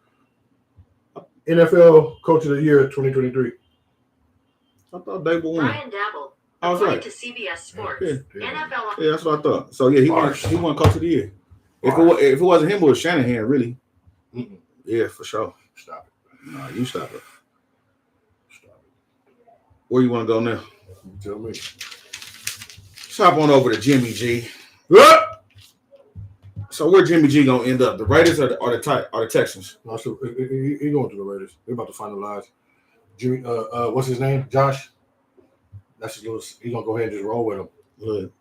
won. NFL Coach of the Year 2023. I thought they won. Brian Dabble. I was According right. to CBS Sports, Yeah. NFL. Yeah, that's what I thought. So yeah, he won coach of the year. If it wasn't him, it was Shanahan, really. Mm-mm. Yeah, for sure. Stop it. Nah, you stop it. Stop Where you want to go now? it. You tell me. Let's hop on over to Jimmy G. So where Jimmy G gonna end up? The Raiders or the Texans? No, so he going to the Raiders. They're about to finalize. Jimmy, what's his name? Josh. That's his little. He's gonna go ahead and just roll with him. Look,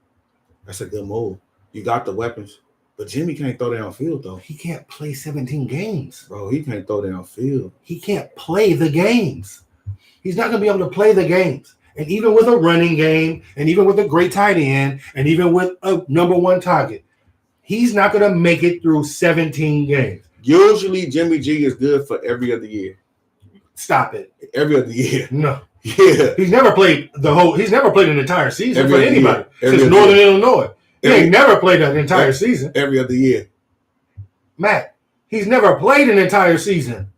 that's a good move. You got the weapons, but Jimmy can't throw downfield though. He can't play 17 games. Bro, he can't throw downfield. He can't play the games. He's not gonna be able to play the games. And even with a running game, and even with a great tight end, and even with a number one target, he's not gonna make it through 17 games. Usually Jimmy G is good for every other year. Stop it. Every other year. No. Yeah. He's never played he's never played an entire season Every for other anybody year. Every since other Northern year. Illinois. He Every- ain't never played an entire season. Every other year. Matt, he's never played an entire season.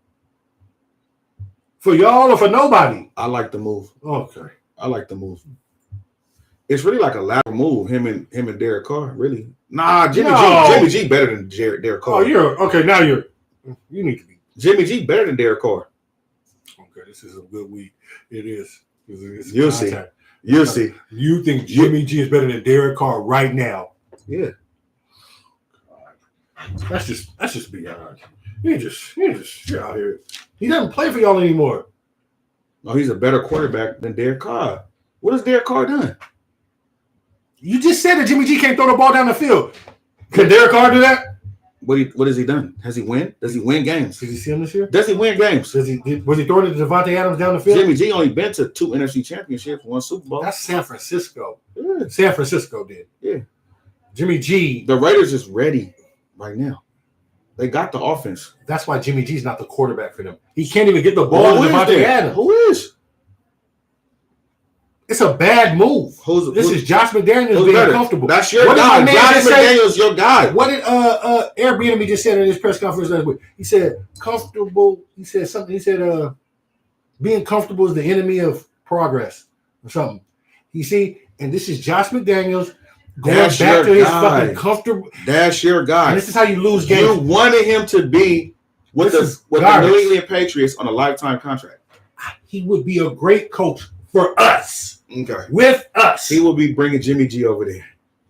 For y'all or for nobody. I like the move. Okay. I like the move. It's really like a lateral move. Him and Derek Carr, really. Nah, Jimmy G better than Derek Carr. Now you need to be. Jimmy G better than Derek Carr. Okay, this is a good week. It is. It's You'll see. contact. You'll see. You think Jimmy G is better than Derek Carr right now? Yeah. That's just beyond. You're out here. He doesn't play for y'all anymore. No, he's a better quarterback than Derek Carr. What has Derek Carr done? You just said that Jimmy G can't throw the ball down the field. Can Derek Carr do that? What has he done? Has he win? Does he win games? Did you see him this year? Does he win games? Was he throwing it to Devontae Adams down the field? Jimmy G only been to 2 NFC championships, 1 Super Bowl. That's San Francisco. Yeah. San Francisco did. Yeah. Jimmy G. The Raiders is ready right now. They got the offense. That's why Jimmy G's not the quarterback for them. He can't even get the ball to Devontae Adams. Who is? It's a bad move. This is Josh McDaniels being better? comfortable. That's your What did guy. my man Josh just say? McDaniels, your guy. What did Airbnb just said in his press conference last week? He said comfortable. He said something. He said being comfortable is the enemy of progress or something. You see, and this is Josh McDaniels going That's back to your his guy. fucking comfortable. That's your guy. And this is how you lose You games. wanted him to be with This the is New garbage. England Patriots on a lifetime contract. He would be a great coach for us. Okay. With us. He will be bringing Jimmy G over there.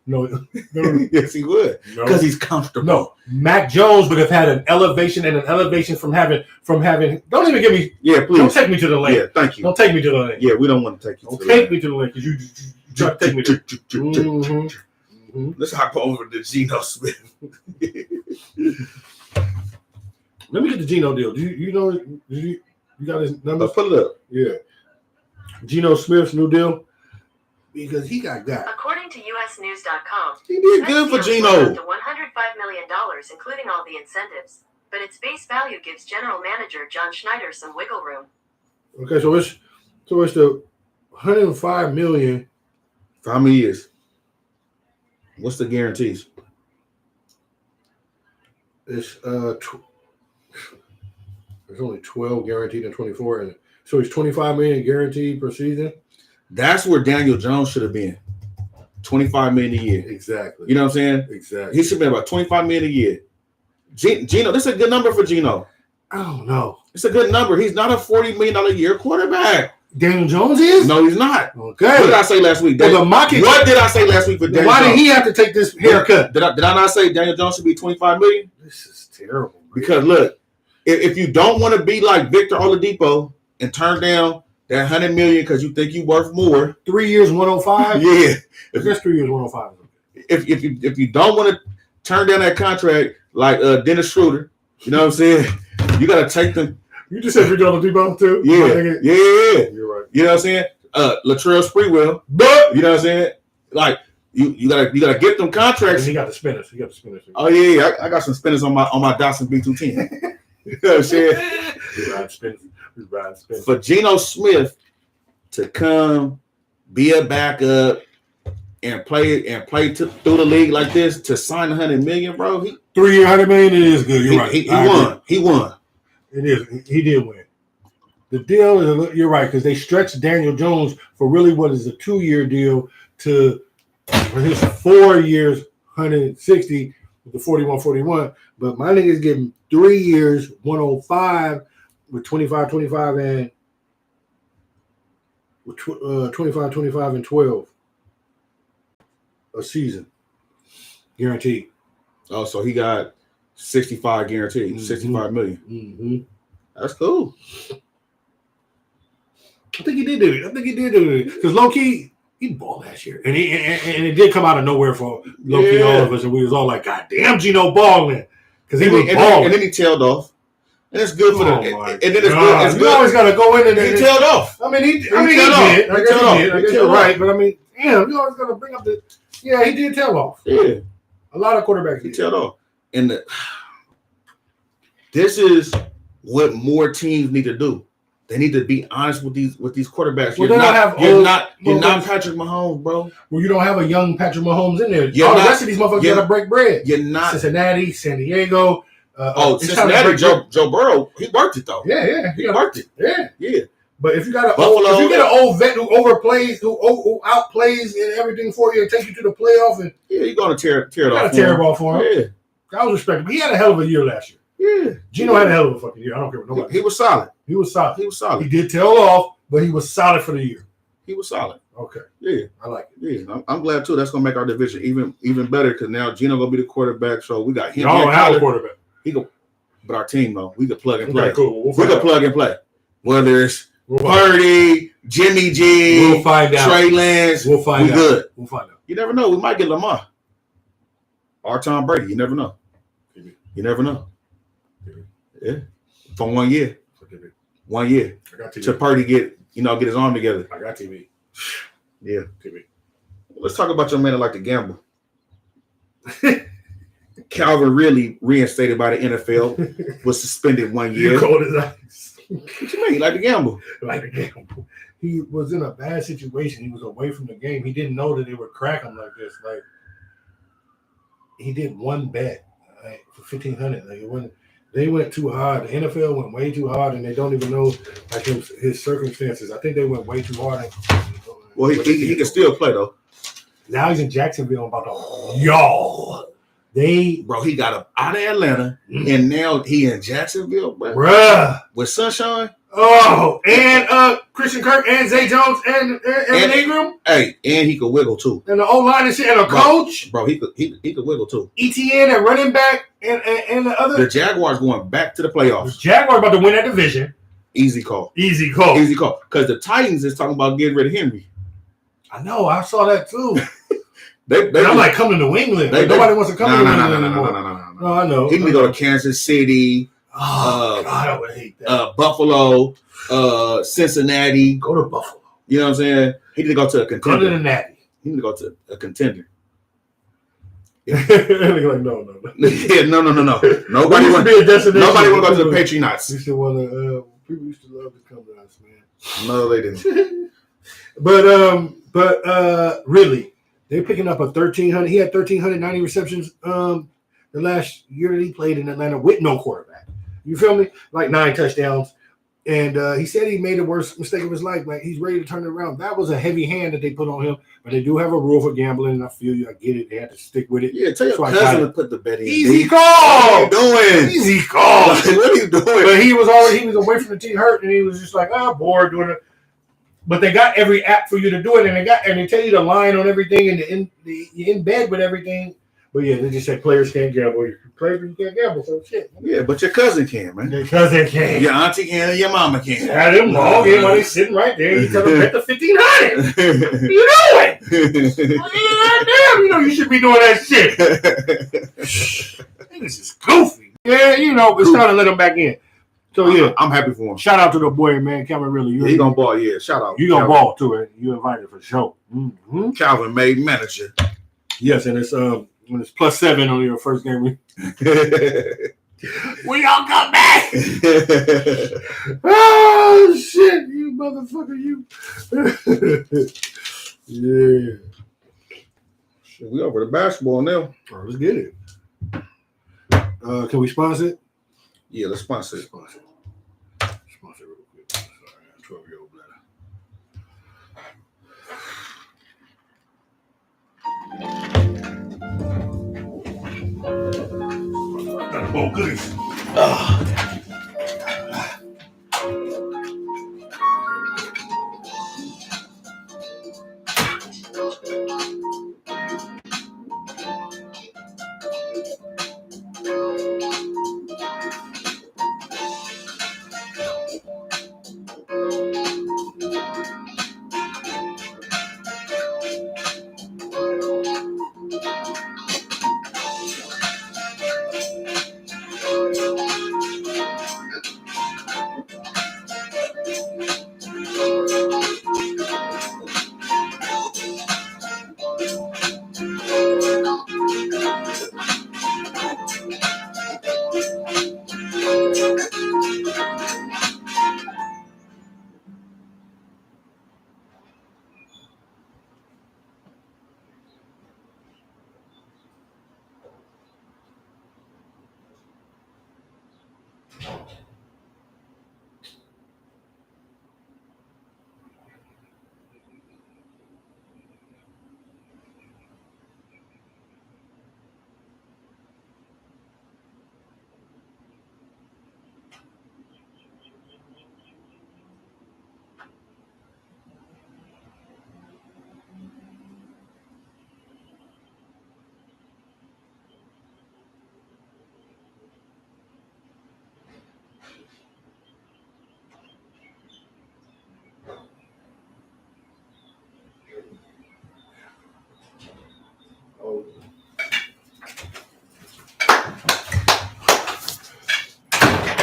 No. Yes, he would. Because he's comfortable. No, Mac Jones would have had an elevation from having. Don't even give me. Yeah, please. Don't take me to the lane. Yeah, thank you. Don't take me to the lane. Yeah, we don't want to take you Don't to take me to the lane because you try to take me to. Mm-hmm. Let's hop over to Geno Smith. Let me get the Geno deal. Do you know? You got his numbers? Pull it up. Yeah. Geno Smith's new deal because he got. According to USNews.com, He did good for Up Geno. to $105 million, including all the incentives. But its base value gives general manager John Schneider some wiggle room. Okay, so it's the 105 million. For how many years? What's the guarantees? It's there's only 12 guaranteed and 24, and so it's 25 million guaranteed per season. That's where Daniel Jones should have been. 25 million a year. Exactly. You know what I'm saying? Exactly. He should be about 25 million a year. Geno, this is a good number for Geno. I don't know. It's a good number. He's not a $40 million a year quarterback. Daniel Jones is? No, he's not. Okay. What did I say last week? Well, What did I say last week for Daniel Why Jones? did he have to take this haircut? Did I not say Daniel Jones should be $25 million? This is terrible. Man. Because look, if you don't want to be like Victor Oladipo and turn down that $100 million because you think you worth more, 3 years, 105. yeah. That's 3 years, 105. If you don't want to turn down that contract like Dennis Schroeder, you know what I'm saying? You got to take them. You just said Victor Oladipo too. Yeah. You're right. You know what I'm saying? Latrell Sprewell, But you know what I'm saying? Like you gotta get them contracts. he got the spinners. Oh yeah, I got some spinners on my Datsun B210. You know what I'm saying? We ride spinners. For Geno Smith to come be a backup and play through the league like this to sign $100 million, bro. 3 year, $100 million. It is good. You're right. He won. It is. He did win. The deal is, you're right, because they stretched Daniel Jones for really what is a 2 year deal for his 4 years, 160 with the 41-41. But my nigga's getting 3 years, 105 with 25 and with 25 and 12 a season, guaranteed. Oh, so he got 65 guaranteed, $65 million. Mm-hmm. That's cool. I think he did do it because low key he balled last year, and it did come out of nowhere for low key all of us, and we was all like, "God damn, Geno balling," because he was balling, and then he tailed off, and it's good for them. And then it's God. good. You always got to go in and he tailed off. I mean, he did. I guess you're right, but I mean, damn, you always got to bring up the. Yeah, he did tail off. Yeah, a lot of quarterbacks he tailed off, and this is what more teams need to do. They need to be honest with these quarterbacks. Well, you're not Patrick Mahomes, bro. Well, you don't have a young Patrick Mahomes in there. The rest of these motherfuckers got to break bread. You're not Cincinnati, San Diego. Cincinnati, Joe Burrow, he worked it though. Yeah, he worked it. Yeah. But if you got Buffalo, if you get an old vet who overplays, who outplays and everything for you and take you to the playoff, and you're gonna tear it off. Tear it off for him. Yeah, I was respectable. He had a hell of a year last year. Yeah, Geno had a hell of a fucking year. I don't care what nobody. He was solid. He was solid. He did tail off, but he was solid for the year. He was solid. Okay. Yeah, I like it. Yeah, I'm glad too. That's gonna make our division even better because now Geno gonna be the quarterback. So we got him. Y'all don't have a quarterback. But our team though, we could plug and play. Okay, cool. We could plug and play. Whether it's Purdy, Jimmy G, we'll find out. Trey Lance, we'll find out. Good. We'll find out. You never know. We might get Lamar or Tom Brady. You never know. You never know. Yeah, for 1 year. 1 year. I got TV. To Purdy get his arm together. I got TV. Yeah. TV. Let's talk about your man that like to gamble. Calvin Ridley, reinstated by the NFL, was suspended 1 year. You cold as ice. What you mean? He like to gamble? Like to gamble. He was in a bad situation. He was away from the game. He didn't know that they would crack him like this. Like he did one bet for $1,500. Like it wasn't. They went too hard. The NFL went way too hard, and they don't even know like his circumstances. I think they went way too hard. Well, he can still play though. Now he's in Jacksonville about to y'all. Bro, he got up out of Atlanta, and now he in Jacksonville, bruh. With Sunshine. Oh, and Christian Kirk and Zay Jones and Ingram. Hey, and he could wiggle too. And the O-line and shit, and a coach. Bro, he could wiggle too. ETN and running back and the other. The Jaguars going back to the playoffs. The Jaguars about to win that division. Easy call. Because the Titans is talking about getting rid of Henry. I know. I saw that too. I'm like, come to New England. Nobody wants to come to New England anymore. No, I know. He need to go to Kansas City. Oh, God, I would hate that. Buffalo, Cincinnati. Go to Buffalo. You know what I'm saying? He need to go to a contender. Go to the Natty. He need to go to a contender. like, no. Yeah, no. Nobody want to be a destination. Nobody want to go to the Patriots. We should want to. People used to love to come to us, man. No, they didn't. but really, they're picking up a 1,300. He had 1,390 receptions the last year that he played in Atlanta with no quarterback. You feel me? Like 9 touchdowns. And he said he made the worst mistake of his life. Like, he's ready to turn it around. That was a heavy hand that they put on him. But they do have a rule for gambling, and I feel you. I get it. They had to stick with it. Yeah, tell your cousin to put the bet in. Easy call. What are you doing? Easy call. What are you doing? But he was away from the team hurt, and he was just like, bored doing it. But they got every app for you to do it, and they tell you the line on everything, and you're in bed with everything. But yeah, they just say players can't gamble. You play, but you can't gamble. So shit. Yeah, but your cousin can, man. Because they can. Your auntie can and your mama can. Had them log in while they sitting right there. You tell them bet the 1,500. You know it. Damn, you know you should be doing that shit. This is goofy. Yeah, it's time to let them back in. So yeah, I'm happy for him. shout out to the boy, man, Calvin. Really, He gonna ball. Yeah, shout out. You gonna ball too, and you invited for sure. Mm-hmm. Calvin made manager. Yes, and it's when it's +7 on your first game week. We all come back. Oh shit, you motherfucker, you. Yeah. Shit, we over the basketball now. All right, let's get it. Can we sponsor it? Yeah, let's sponsor it. Sponsor it real quick. Sorry, 12-year-old bladder. Oh, goodies.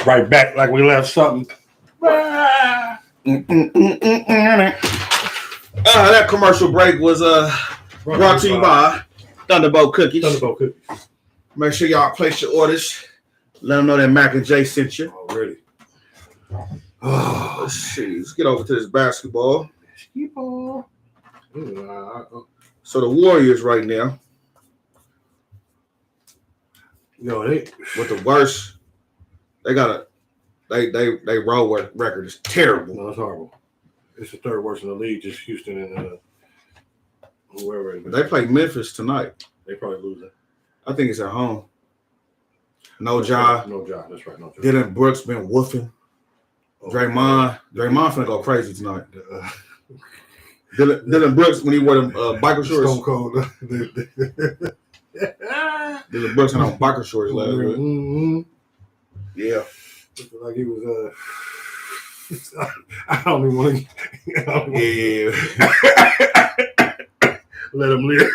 Right back like we left something. That commercial break was brought to you by Thunderbolt Cookies. Thunderbolt Cookies. Make sure y'all place your orders. Let them know that Mac and Jay sent you. Already. Let's see. Let's get over to this basketball. So the Warriors right now, They with the worst, they road record is terrible. No, it's horrible. It's the third worst in the league. Just Houston and whoever. They play Memphis tonight. They probably lose it. I think it's at home. No That's Ja. right. No Ja. That's right. No Ja. Dylan Brooks been woofing. Draymond finna go crazy tonight. Dylan Brooks when he wore them biker shorts. Stone Cold. Dylan Brooks had on biker shorts last week. Mm-hmm. Yeah. Like he was. I don't even want to. Yeah. Let him live.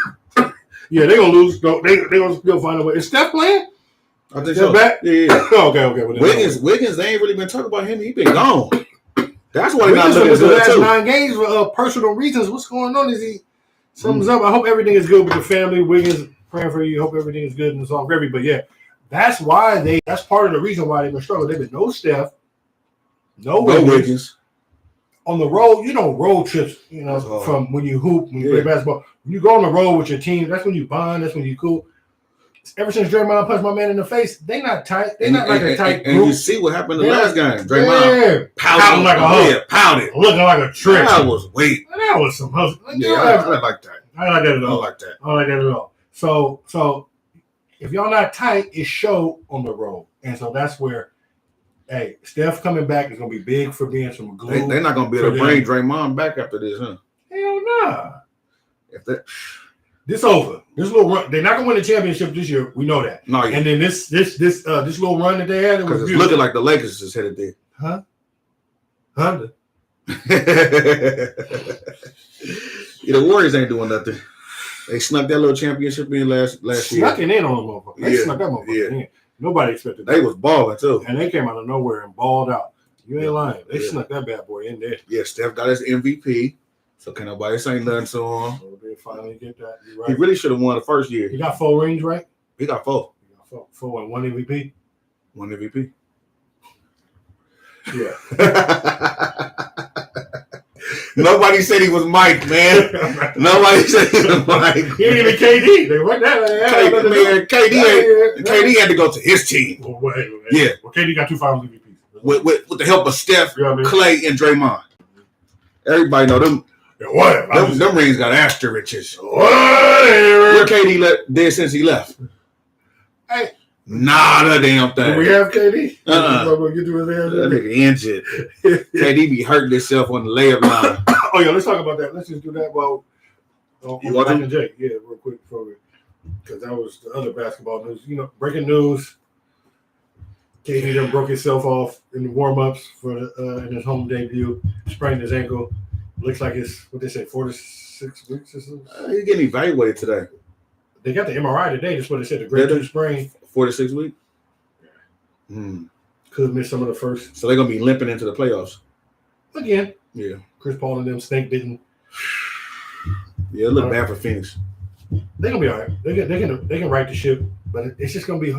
Yeah, they gonna lose. They gonna still find a way. Is Steph playing? I think Still so. back? Yeah. Okay. Well, Wiggins, they ain't really been talking about him. He been gone. That's why he's not Wiggins looking missed the good last too. 9 games for personal reasons. What's going on? Is he something's up? I hope everything is good with the family. Wiggins, praying for you. Hope everything is good and it's all gravy. But yeah, that's why that's part of the reason why they've been struggling. They've been no Steph, no Wiggins. On the road, road trips, from when you hoop, when you play basketball. When you go on the road with your team, that's when you bond, that's when you cool. Ever since Draymond punched my man in the face, they not tight. They're not like a tight group. And you see what happened the last game. Draymond pouting like a hoe. Pouted. Looking like a trick. That was weak. That was some hustle. I like that. I don't like that at I all. don't like that. I don't like that at all. So if y'all not tight, it show on the road. And so that's where Hey, Steph coming back is gonna be big for being some glue. They're not gonna be able to for bring them. Draymond back after this, huh? Hell nah. If that, This over. This little run. They're not gonna win the championship this year. We know that. no, And then this little run that they had, it because was it's looking like the Lakers is headed there. Huh? Yeah, the Warriors ain't doing nothing. They snuck that little championship in last year. Snuck it in on the motherfucker. They Yeah, snuck that motherfucker yeah. in. Nobody expected that. They was balling too. And they came out of nowhere and balled out. You ain't lying. They Yeah. snuck that bad boy in there. Yeah, Steph got his MVP, so can nobody say nothing to him. So they finally get that. You're He right. really should have won the first year. He got 4 rings, right? He got 4. He got four and 1 MVP. One MVP. Yeah. Nobody said he was Mike, man. Nobody said he was Mike. He ain't even KD. They went that. KD had to go to his team. Well, wait. Yeah. Well, KD got 2 finals MVPs. With the help of Steph, You know what I mean? Clay, and Draymond. Everybody know them. Yeah, whatever. Them rings got asterisks. Whatever. What KD did since he left? Hey. Not a damn Do thing. we have KD? Uh-uh. Get to his That ass. nigga injured. KD be hurting himself on the layup line. Oh yeah, let's talk about that. Let's just do that while You want Mike to? and Jake. Yeah, real quick before we, because that was the other basketball news. You know, breaking news. KD done broke himself off in the warm-ups for in his home debut. Sprained his ankle. Looks like it's what they say, 4 to 6 weeks or something. He's getting evaluated today. They got the MRI today. That's what they said. The grade 2 sprain 4 to 6 weeks. could miss some of the first. So they're gonna be limping into the playoffs. Again, Yeah. Chris Paul and them stink didn't. Yeah, it look bad for Phoenix. They're gonna be all right. They can right the ship, but it's just gonna be.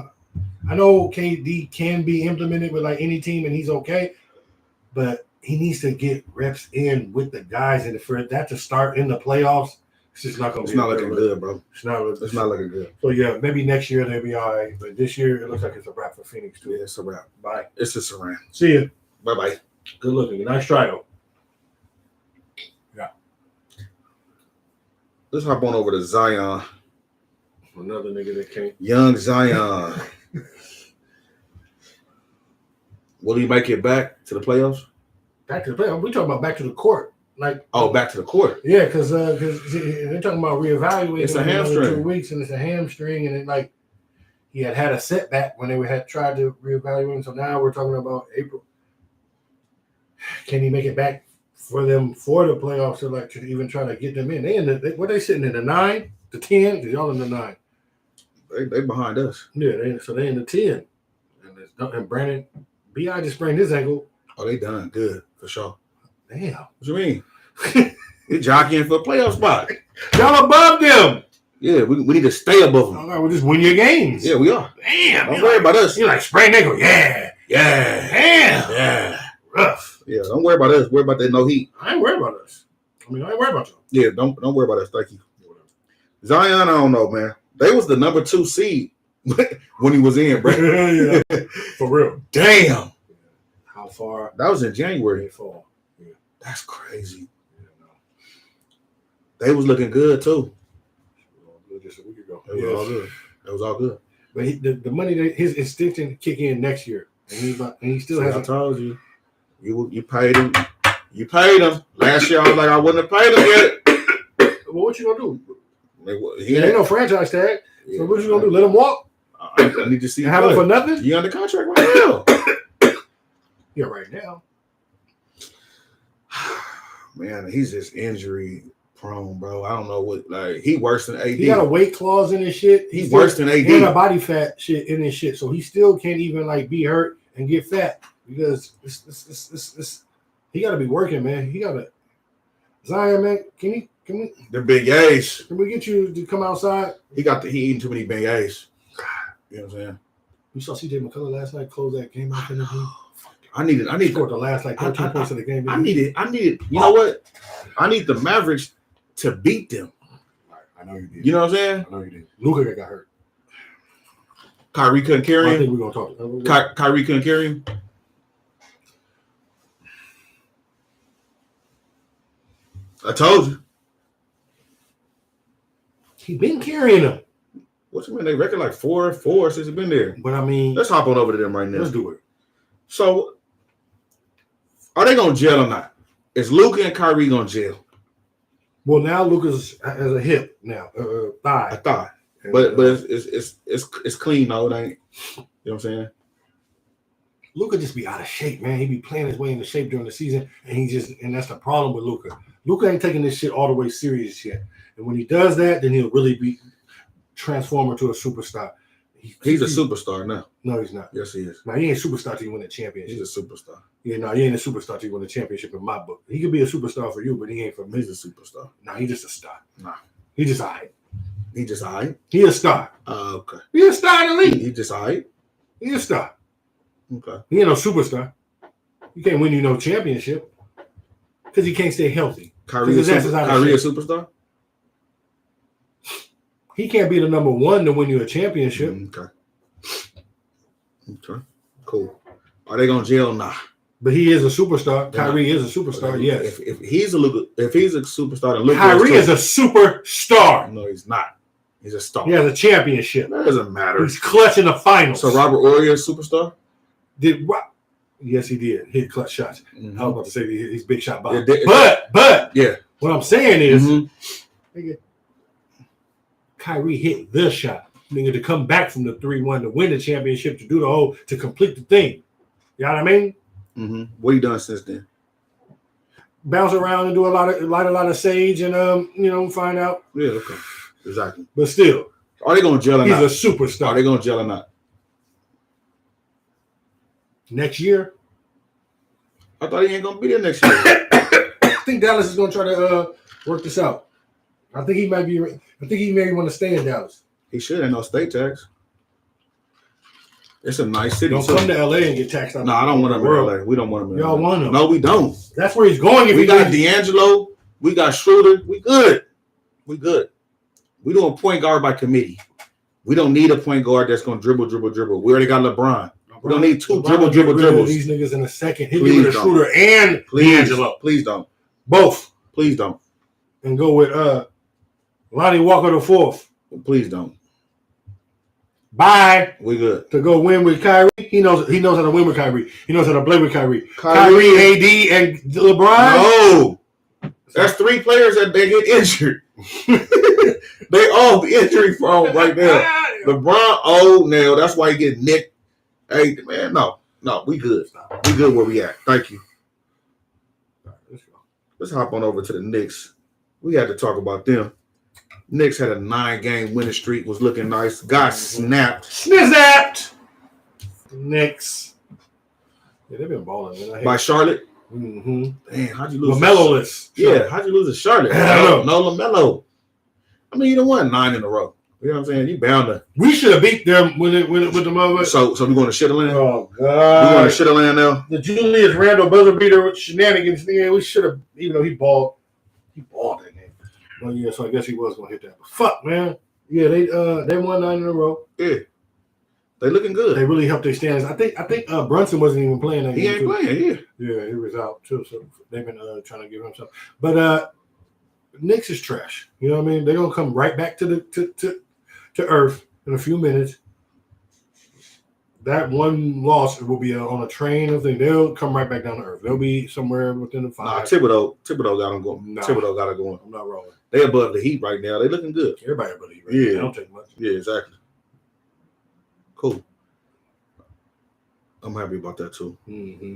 I know KD can be implemented with like any team, and he's okay, but he needs to get reps in with the guys, and for that to start in the playoffs, it's just not gonna. It's be not looking good, bro. It's not. It's not looking good. So yeah, maybe next year they'll be all right, but this year it looks like it's a wrap for Phoenix too. Yeah, it's a wrap. Bye. It's a surround. See ya. Bye bye. Good looking. Nice try though. Yeah. Let's hop on over to Zion. Another nigga that can't. Young Zion. Will he make it back to the playoffs? Back to the playoffs. We talking about back to the court. Like, Oh, back to the court. yeah, because they're talking about reevaluating. It's a in another hamstring. 2 weeks, and it's a hamstring, and it like he had a setback when they had tried to reevaluate him. So now we're talking about April. Can he make it back for them for the playoffs to like to even try to get them in? What they sitting in the 9, the 10? Because y'all in the 9. They behind us. Yeah, they in the 10. And Brandon B.I. just sprained his ankle. Oh, they done good for sure. Damn. What you mean? They're jockeying for a playoff spot. Y'all above them. Yeah, we need to stay above them. All right, we'll just win your games. Yeah, we are. Damn. Don't worry about us. You like sprained ankle. Yeah. Yeah. Damn. Yeah. Rough. Yeah, don't worry about us. Worry about that no heat. I ain't worried about us. I mean, I ain't worried about y'all. Yeah, don't worry about us. Thank you. Zion, I don't know, man. They was the number 2 seed when he was in, bro. Yeah. For real. Damn. How far That was in they January. fall? Yeah. That's crazy. Yeah, no. They was looking good too. Just a week ago. It was all good. It was all good. But the money that his extension kick in next year, and he still See, I hasn't. told you. You paid him. You paid him. Last year I was like, I wouldn't have paid him yet. Well, what you gonna do? He Ain't no franchise tag. So what you gonna do? Let him walk? I need to see And have him for nothing? You under contract right now. Yeah, right now. Man, he's just injury prone, bro. I don't know what he worse than AD. He got a weight clause in his shit. He's worse than AD. And a body fat shit in his shit, so he still can't even like be hurt and get fat because he got to be working, man. He got to Zion, man. Can we The big A's. get you to come outside? He eating too many big A's. You know what I'm saying? You saw CJ McCullough last night close that game out in the game. I need Scored the last like 13 points of the game. I needed. You know what? I need the Mavericks to beat them. I know you did. You know what I'm saying? I know you did. Luka got hurt. Kyrie couldn't I carry him. think we're gonna talk. Kyrie couldn't carry him. I told you. He been carrying him, What you mean? They record like 4 since he's been there. but I mean, Let's hop on over to them right now. let's do it. So, are they gonna jail or not? Is Luka and Kyrie gonna jail? Well, now Lucas has a hip now, I thigh. thought, but it's clean though. It ain't. You know what I'm saying? Luka just be out of shape, man. He be playing his way into shape during the season, and that's the problem with Luka. Luka ain't taking this shit all the way serious yet. And when he does that, then he'll really be transform into a superstar. He's a superstar now. No, he's not. Yes, he is. Now he ain't a superstar till you win a championship. He's a superstar. Yeah, no, he ain't a superstar till you win a championship in my book. He could be a superstar for you, but he ain't for me. He's a superstar. No, he just a star. Nah. He just all right. He just all right. He a star. Okay. He a star in the league. He just all right. He a star. Okay. He ain't no superstar. You can't win you no championship because he can't stay healthy. Kyrie a superstar? He can't be the number one to win you a championship. Okay. Okay. Cool. Are they gonna jail? Nah. But he is a superstar. Kyrie is a superstar. Yes. If he's a superstar, then Luka Kyrie is a superstar. No, he's not. He's a star. He has a championship. That doesn't matter. He's clutch in the finals. So Robert Ory is a superstar? Yes, he did. Hit clutch shots. Mm-hmm. I was about to say he's big shot Bob. Yeah, but yeah. What I'm saying is, Mm-hmm. Kyrie hit the shot. Nigga, to come back from the 3-1 to win the championship, to do the whole, to complete the thing. You know what I mean? Mm-hmm. What you done since then? Bounce around and do a lot of sage and find out. Yeah, okay. Exactly. But still, are they gonna jail or not? He's a superstar. Are they gonna jail or not? Next year? I thought he ain't gonna be there next year. I think Dallas is gonna try to work this out. I think he may want to stay in Dallas. He should have no state tax. It's a nice city. Don't come to LA and get taxed out. No, I don't want him in LA. We don't want him in Y'all LA. want him. No, we don't. That's where he's going. If we got D'Angelo. We got Schroeder. We good. We good. We doing point guard by committee. We don't need a point guard that's going to dribble. We already got LeBron. We don't need two dribbles. These niggas in a second. He'll give it a Schroeder and D'Angelo. Please don't. Both. Please don't. And go with Lonnie Walker the fourth. Please don't. Bye. We good. To go win with Kyrie. He knows how to win with Kyrie. He knows how to play with Kyrie. Kyrie, AD, and LeBron. No. That's three players that they get injured. They all be injury prone right there. LeBron old now. That's why he get nicked. Hey, man, no, we good. We good where we at. Thank you. Let's hop on over to the Knicks. We had to talk about them. Knicks had a 9-game winning streak, was looking nice. Got snapped. Snizapped. Knicks. Yeah, they've been balling. Man. By Charlotte? Mm-hmm. Damn, how'd you lose? LaMelo-less. Yeah, how'd you lose to Charlotte? No LaMelo. I mean, you don't want 9 in a row. You know what I'm saying? You bound to. We should have beat them with the mother. So we going to Shitterland? Oh, God. We going to Shitterland now? The Julius Randle buzzer beater with shenanigans. Yeah, we should have, even though he balled in there. Well, yeah, so I guess he was going to hit that. But fuck, man. Yeah, they won 9 in a row. Yeah. They looking good. They really helped their standings. I think Brunson wasn't even playing that game. He ain't playing, yeah. Yeah, he was out too. So they've been trying to give him something. But Knicks is trash. You know what I mean? They're gonna come right back to earth in a few minutes. That one loss will be on a train of things. They'll come right back down to earth. They'll be somewhere within the 5. Nah, Thibodeau got them going. Nah. Thibodeau got it going. I'm not rolling. They above the Heat right now. They looking good. Everybody above the Heat. Right? Yeah. They don't take much. Yeah, exactly. Cool. I'm happy about that too. Mm-hmm.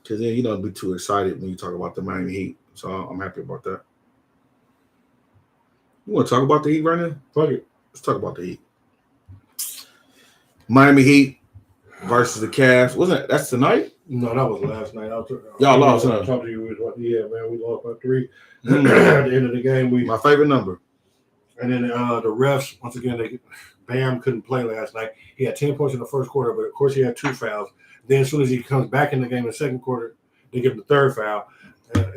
Because then you don't be too excited when you talk about the Miami Heat. So I'm happy about that. You want to talk about the Heat right now? Fuck it. Let's talk about the Heat. Miami Heat versus the Cavs. That's tonight? No, that was last night. Y'all lost, huh? I talked to you. Yeah, man, we lost by 3. At the end of the game, my favorite number. And then the refs, once again, Bam couldn't play last night. He had 10 points in the first quarter, but of course he had 2 fouls. Then as soon as he comes back in the game in the second quarter, they give him the 3rd foul.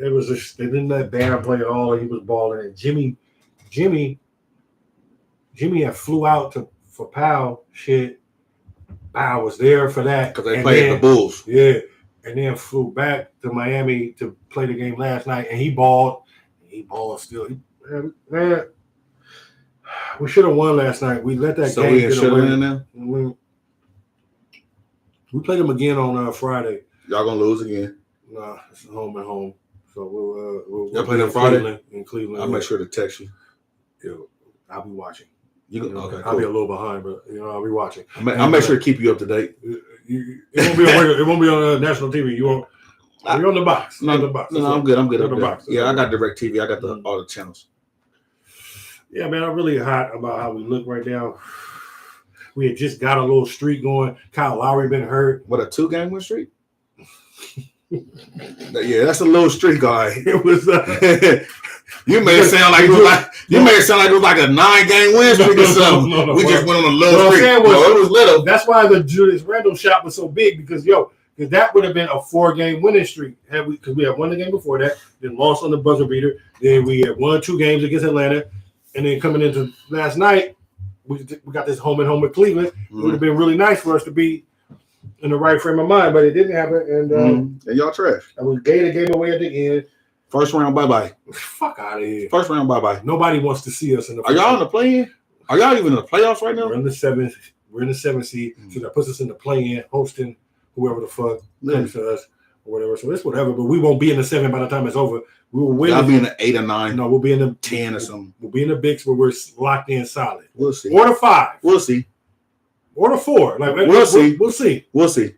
It was just, they didn't let Bam play at all. He was balling. And Jimmy had flew out for Powell shit. Powell was there for that. Because they played the Bulls. Yeah. And then flew back to Miami to play the game last night. And he balled. He balled still. Man, we should have won last night. We let that game get away. Now? We play them again on Friday. Y'all gonna lose again. Nah, it's home and home. So we'll Y'all play be them in Friday? Cleveland. I'll make sure to text you. I'll be watching. Okay, I'll be a cool. little behind, but I'll be watching. I'll make sure to keep you up to date. It won't be on national TV. You won't. You're on the box. No, On the box. no, I'm good. I'm good. On the box. Yeah, I got DirecTV. I got all the channels. Yeah, man, I'm really hot about how we look right now. We had just got a little streak going. Kyle Lowry been hurt. What, a 2-game win streak? Yeah, that's a little streak, all right. It was. You made it sound like it was like a 9-game win streak or something. No, we just went on a little streak. It was little. That's why the Julius Randle shot was so big because that would have been a 4-game winning streak because we had won the game before that, then lost on the buzzer beater, then we had won 2 games against Atlanta, and then coming into last night, we got this home and home with Cleveland. It would have been really nice for us to be in the right frame of mind, but it didn't happen. And y'all trash. We gave the game away at the end. First round, bye-bye. Fuck out of here. First round, bye-bye. Nobody wants to see us in the Are y'all in the play-in? Are y'all even in the playoffs right now? We're in the 7th seed, so that puts us in the play-in, hosting whoever the fuck comes to us or whatever. So it's whatever, but we won't be in the 7 by the time it's over. We will win. Y'all be in the 8 or 9. No, we'll be in the 10 or something. We'll be in the bigs where we're locked in solid. We'll see. Or the 5. We'll see. Or the 4. Like we'll see. We'll see. We'll see.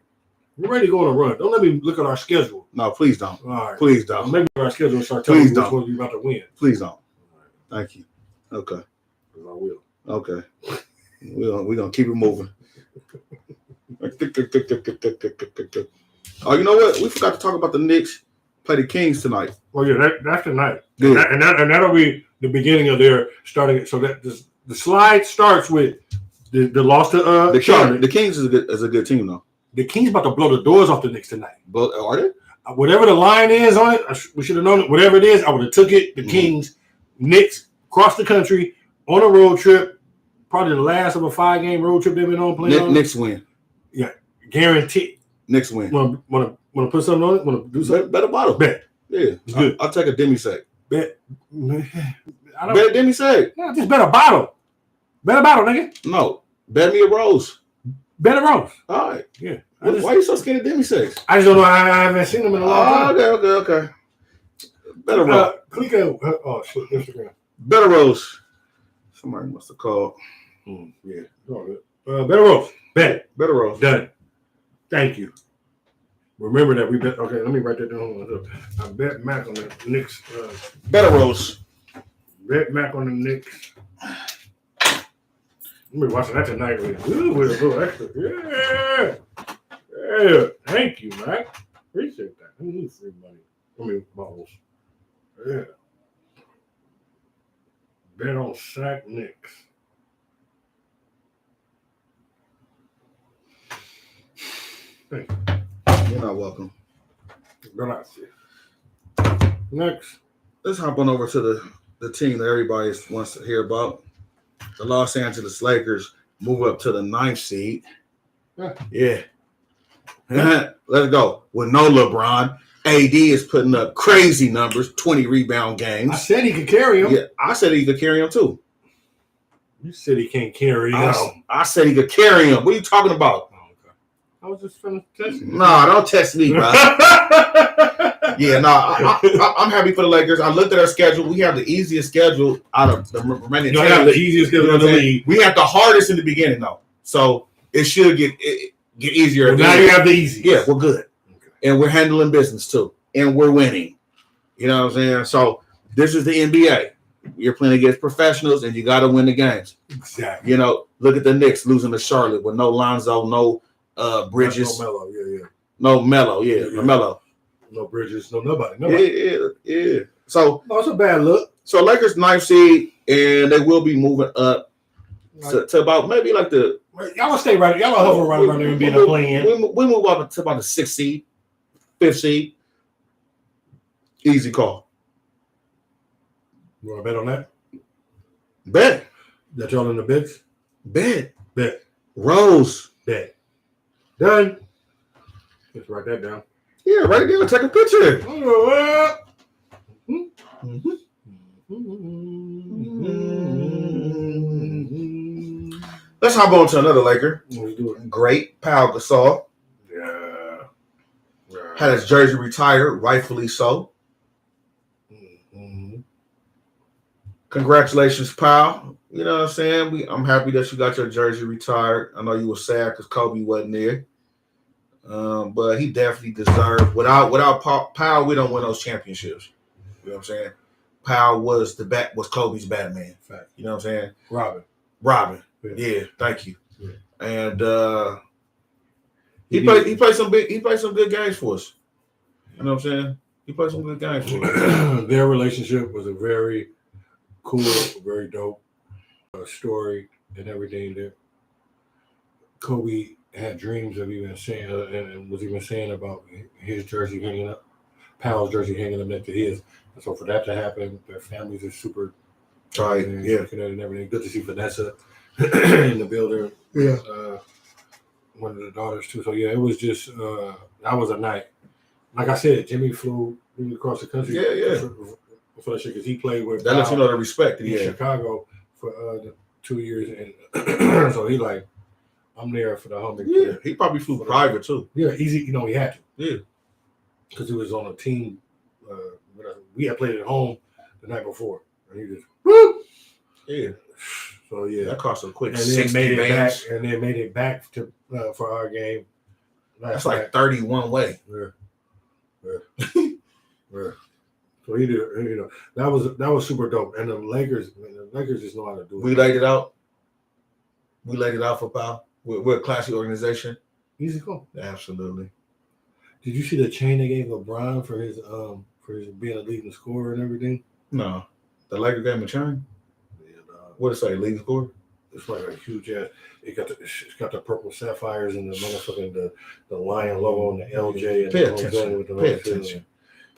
We're ready to go on a run. Don't let me look at our schedule. No, please don't. All right. Please don't. Maybe our schedule and start telling Please you which don't. one you're about to win. Please don't. Thank you. Okay. I will. Okay. We're gonna keep it moving. Oh, you know what? We forgot to talk about the Knicks play the Kings tonight. Well, yeah, that's tonight. Good. And that'll be the beginning of their starting. So that the slide starts with the loss to Charlotte. The Kings is a good team though. The Kings about to blow the doors off the Knicks tonight. But are they? Whatever the line is on it, we should have known it. Whatever it is, I would have took it. The Kings, Knicks, across the country on a road trip. Probably the last of a 5-game road trip they've been on playing. Knicks win. Yeah, guaranteed. Knicks win. Want to put something on it? Want to do something? Bet a bottle. Bet. Yeah, it's good. I'll take a demi-sec. Bet. Bet a demi-sec. Yeah, just bet a bottle. Bet a bottle, nigga. No, bet me a rose. Bet a rose. All right. Yeah. Why are you so scared of demi-secs? I just don't know. I haven't seen them in a long time. Okay. Bet a rose. Click on. Oh shit, Instagram. Bet a rose. Somebody must have called. Yeah. Bet a rose. Bet it. Bet a rose. Done. Thank you. Remember that we bet. Okay, let me write that down. I bet Mac on the Knicks. Bet a rose. Bet Mac on the Knicks. I'm be watching that tonight with a little extra. Yeah. Thank you, Mac. Appreciate that. I need free money. Bottles. Yeah. Bet on Sack Knicks. Thank you. You're not welcome. Gracias. Next. Let's hop on over to the team that everybody wants to hear about. The Los Angeles Lakers move up to the 9th seed. Yeah. Let's go. With no LeBron, AD is putting up crazy numbers, 20 rebound games. I said he could carry him. Yeah, I said he could carry him too. You said he can't carry him. I said he could carry him. What are you talking about? Oh, okay. I was just trying to test you. Nah, don't test me, bro. Yeah, I'm happy for the Lakers. I looked at our schedule. We have the easiest schedule out of the remaining. You have the easiest schedule in the league. We have the hardest in the beginning, though. So it should get easier. Well, now you have the easiest. Yeah, we're good. Okay. And we're handling business, too. And we're winning. You know what I'm saying? So this is the NBA. You're playing against professionals, and you got to win the games. Exactly. You know, look at the Knicks losing to Charlotte with no Lonzo, no Bridges. No Melo, yeah. No Melo, no Melo. No Bridges, no nobody. Yeah. So it's a bad look. So Lakers 9th seed, and they will be moving up to about maybe like the. Y'all will stay right. Y'all will hover right around there and be in the play-in. We move up to about the 6th seed, 5th seed. Easy call. You want to bet on that? Bet. That y'all in the bids? Bet. Rose. Bet. Done. Just write that down. Yeah, write it down. Take a picture. Let's hop on to another Laker. Let's do it. Great Pau Gasol. Yeah. Had his jersey retired, rightfully so. Mm-hmm. Congratulations, pal. You know what I'm saying? I'm happy that you got your jersey retired. I know you were sad because Kobe wasn't there. But he definitely deserved. Without Powell, we don't win those championships. You know what I'm saying? Powell was Kobe's Batman. Fact. You know what I'm saying? Robin. Yeah, thank you. Yeah. And he played some good games for us. You know what I'm saying? He played some good games for us. Their relationship was a very cool, very dope story and everything. That Kobe had dreams of even saying and was even saying about his jersey hanging up, Powell's jersey hanging up next to his. And so for that to happen, their families are super Right. Yeah. and everything. Good to see Vanessa in the building. Yeah. One of the daughters too. So yeah, it was just that was a night. Like I said, Jimmy flew across the country. Yeah. For that shit because he played with. That lets you know the respect that he in had. Chicago for the 2 years, and so he like, I'm there for the homie. Yeah, he probably flew private too. Yeah, easy. You know, he had to. Yeah, because he was on a team. We had played at home the night before, and he just whoop. Yeah. So yeah, that cost a quick and 60 then made it back, bands. and then made it back to for our game. That's like 31 way. Yeah. So he did, you know, that was super dope. And the Lakers just know how to do it. We laid it out. We laid it out for Powell. We're a classy organization. Easy go. Absolutely. Did you see the chain they gave LeBron for his being a leading scorer and everything? No. The Lakers gave him a chain? Yeah, what did it say, leading scorer? It's like a huge ass. It's got the purple sapphires and the motherfucking the lion logo and the LJ and Pay the attention. with the Pay attention.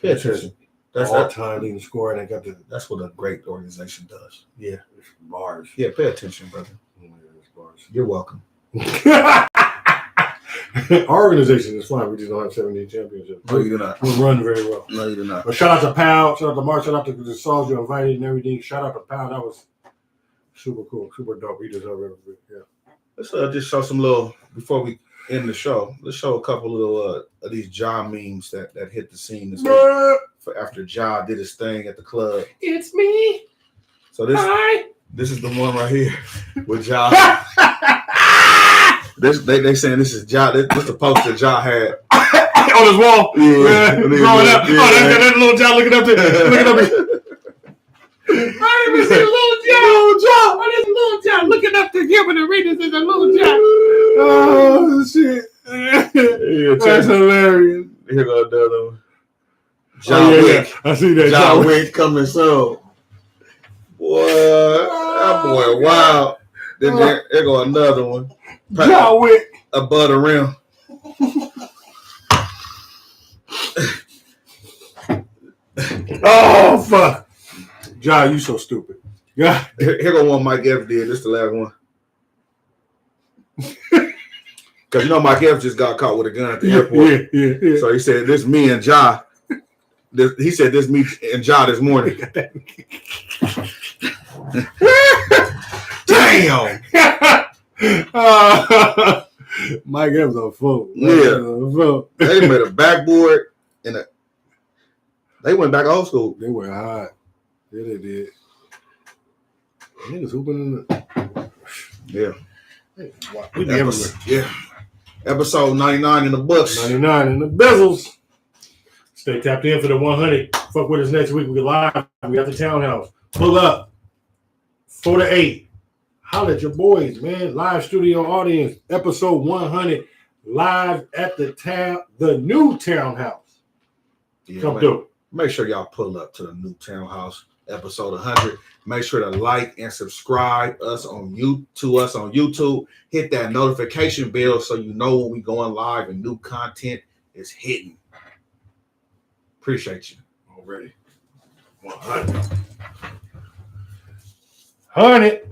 Pay attention. That's all-time leading scorer, and I got that's what a great organization does. Yeah, it's bars. Yeah, pay attention, brother. Yeah, it's bars. You're welcome. Our organization is fine. We just don't have 17 championships. No, you do not. We run very well. No, you do not. But shout out to Powell, shout out to Mark, shout out to the songs you invited and everything. Shout out to Powell. That was super cool, super dope. He deserved everything. Yeah. Let's just show some little before we end the show. Let's show a couple little of these Ja memes that hit the scene this week. For after Ja did his thing at the club. It's me. So this is the one right here with Ja. They saying this is Ja. This the poster Ja had on his wall. Yeah. Growing up. Yeah. Oh, that's little Ja looking up there. I didn't even see Little Ja. I didn't Little Ja looking up to him and the readers is a Little Ja. Oh shit. Yeah, That's hilarious. Here go another one. Ja Wick. I see that. Ja Wick coming soon. Boy, that boy wow. Then there go another one. Ja Wick. Above the rim. Oh fuck. Ja, you so stupid. Yeah. Here go one Mike Evans did. This is the last one. Because you know Mike Evans just got caught with a gun at the airport. Yeah. So he said, "This me and Ja." He said, "This me and Ja this morning." Damn. Mike Evans a fool. Yeah. They made a backboard and they went back old school. They went hard. Yeah, they did. Niggas hooping in the. Yeah. Hey, we be everywhere. Yeah. Episode 99 in the books. 99 in the bezels. Stay tapped in for the 100. Fuck with us next week. We get live. We got the townhouse. Pull up. 4 to 8. Holla at your boys, man. Live studio audience. Episode 100. Live at the new townhouse. Yeah, Come through. Make sure y'all pull up to the new townhouse. Episode 100. Make sure to like and subscribe to us on YouTube. Hit that notification bell so you know when we going live and new content is hitting. Appreciate you. Already. 100. 100.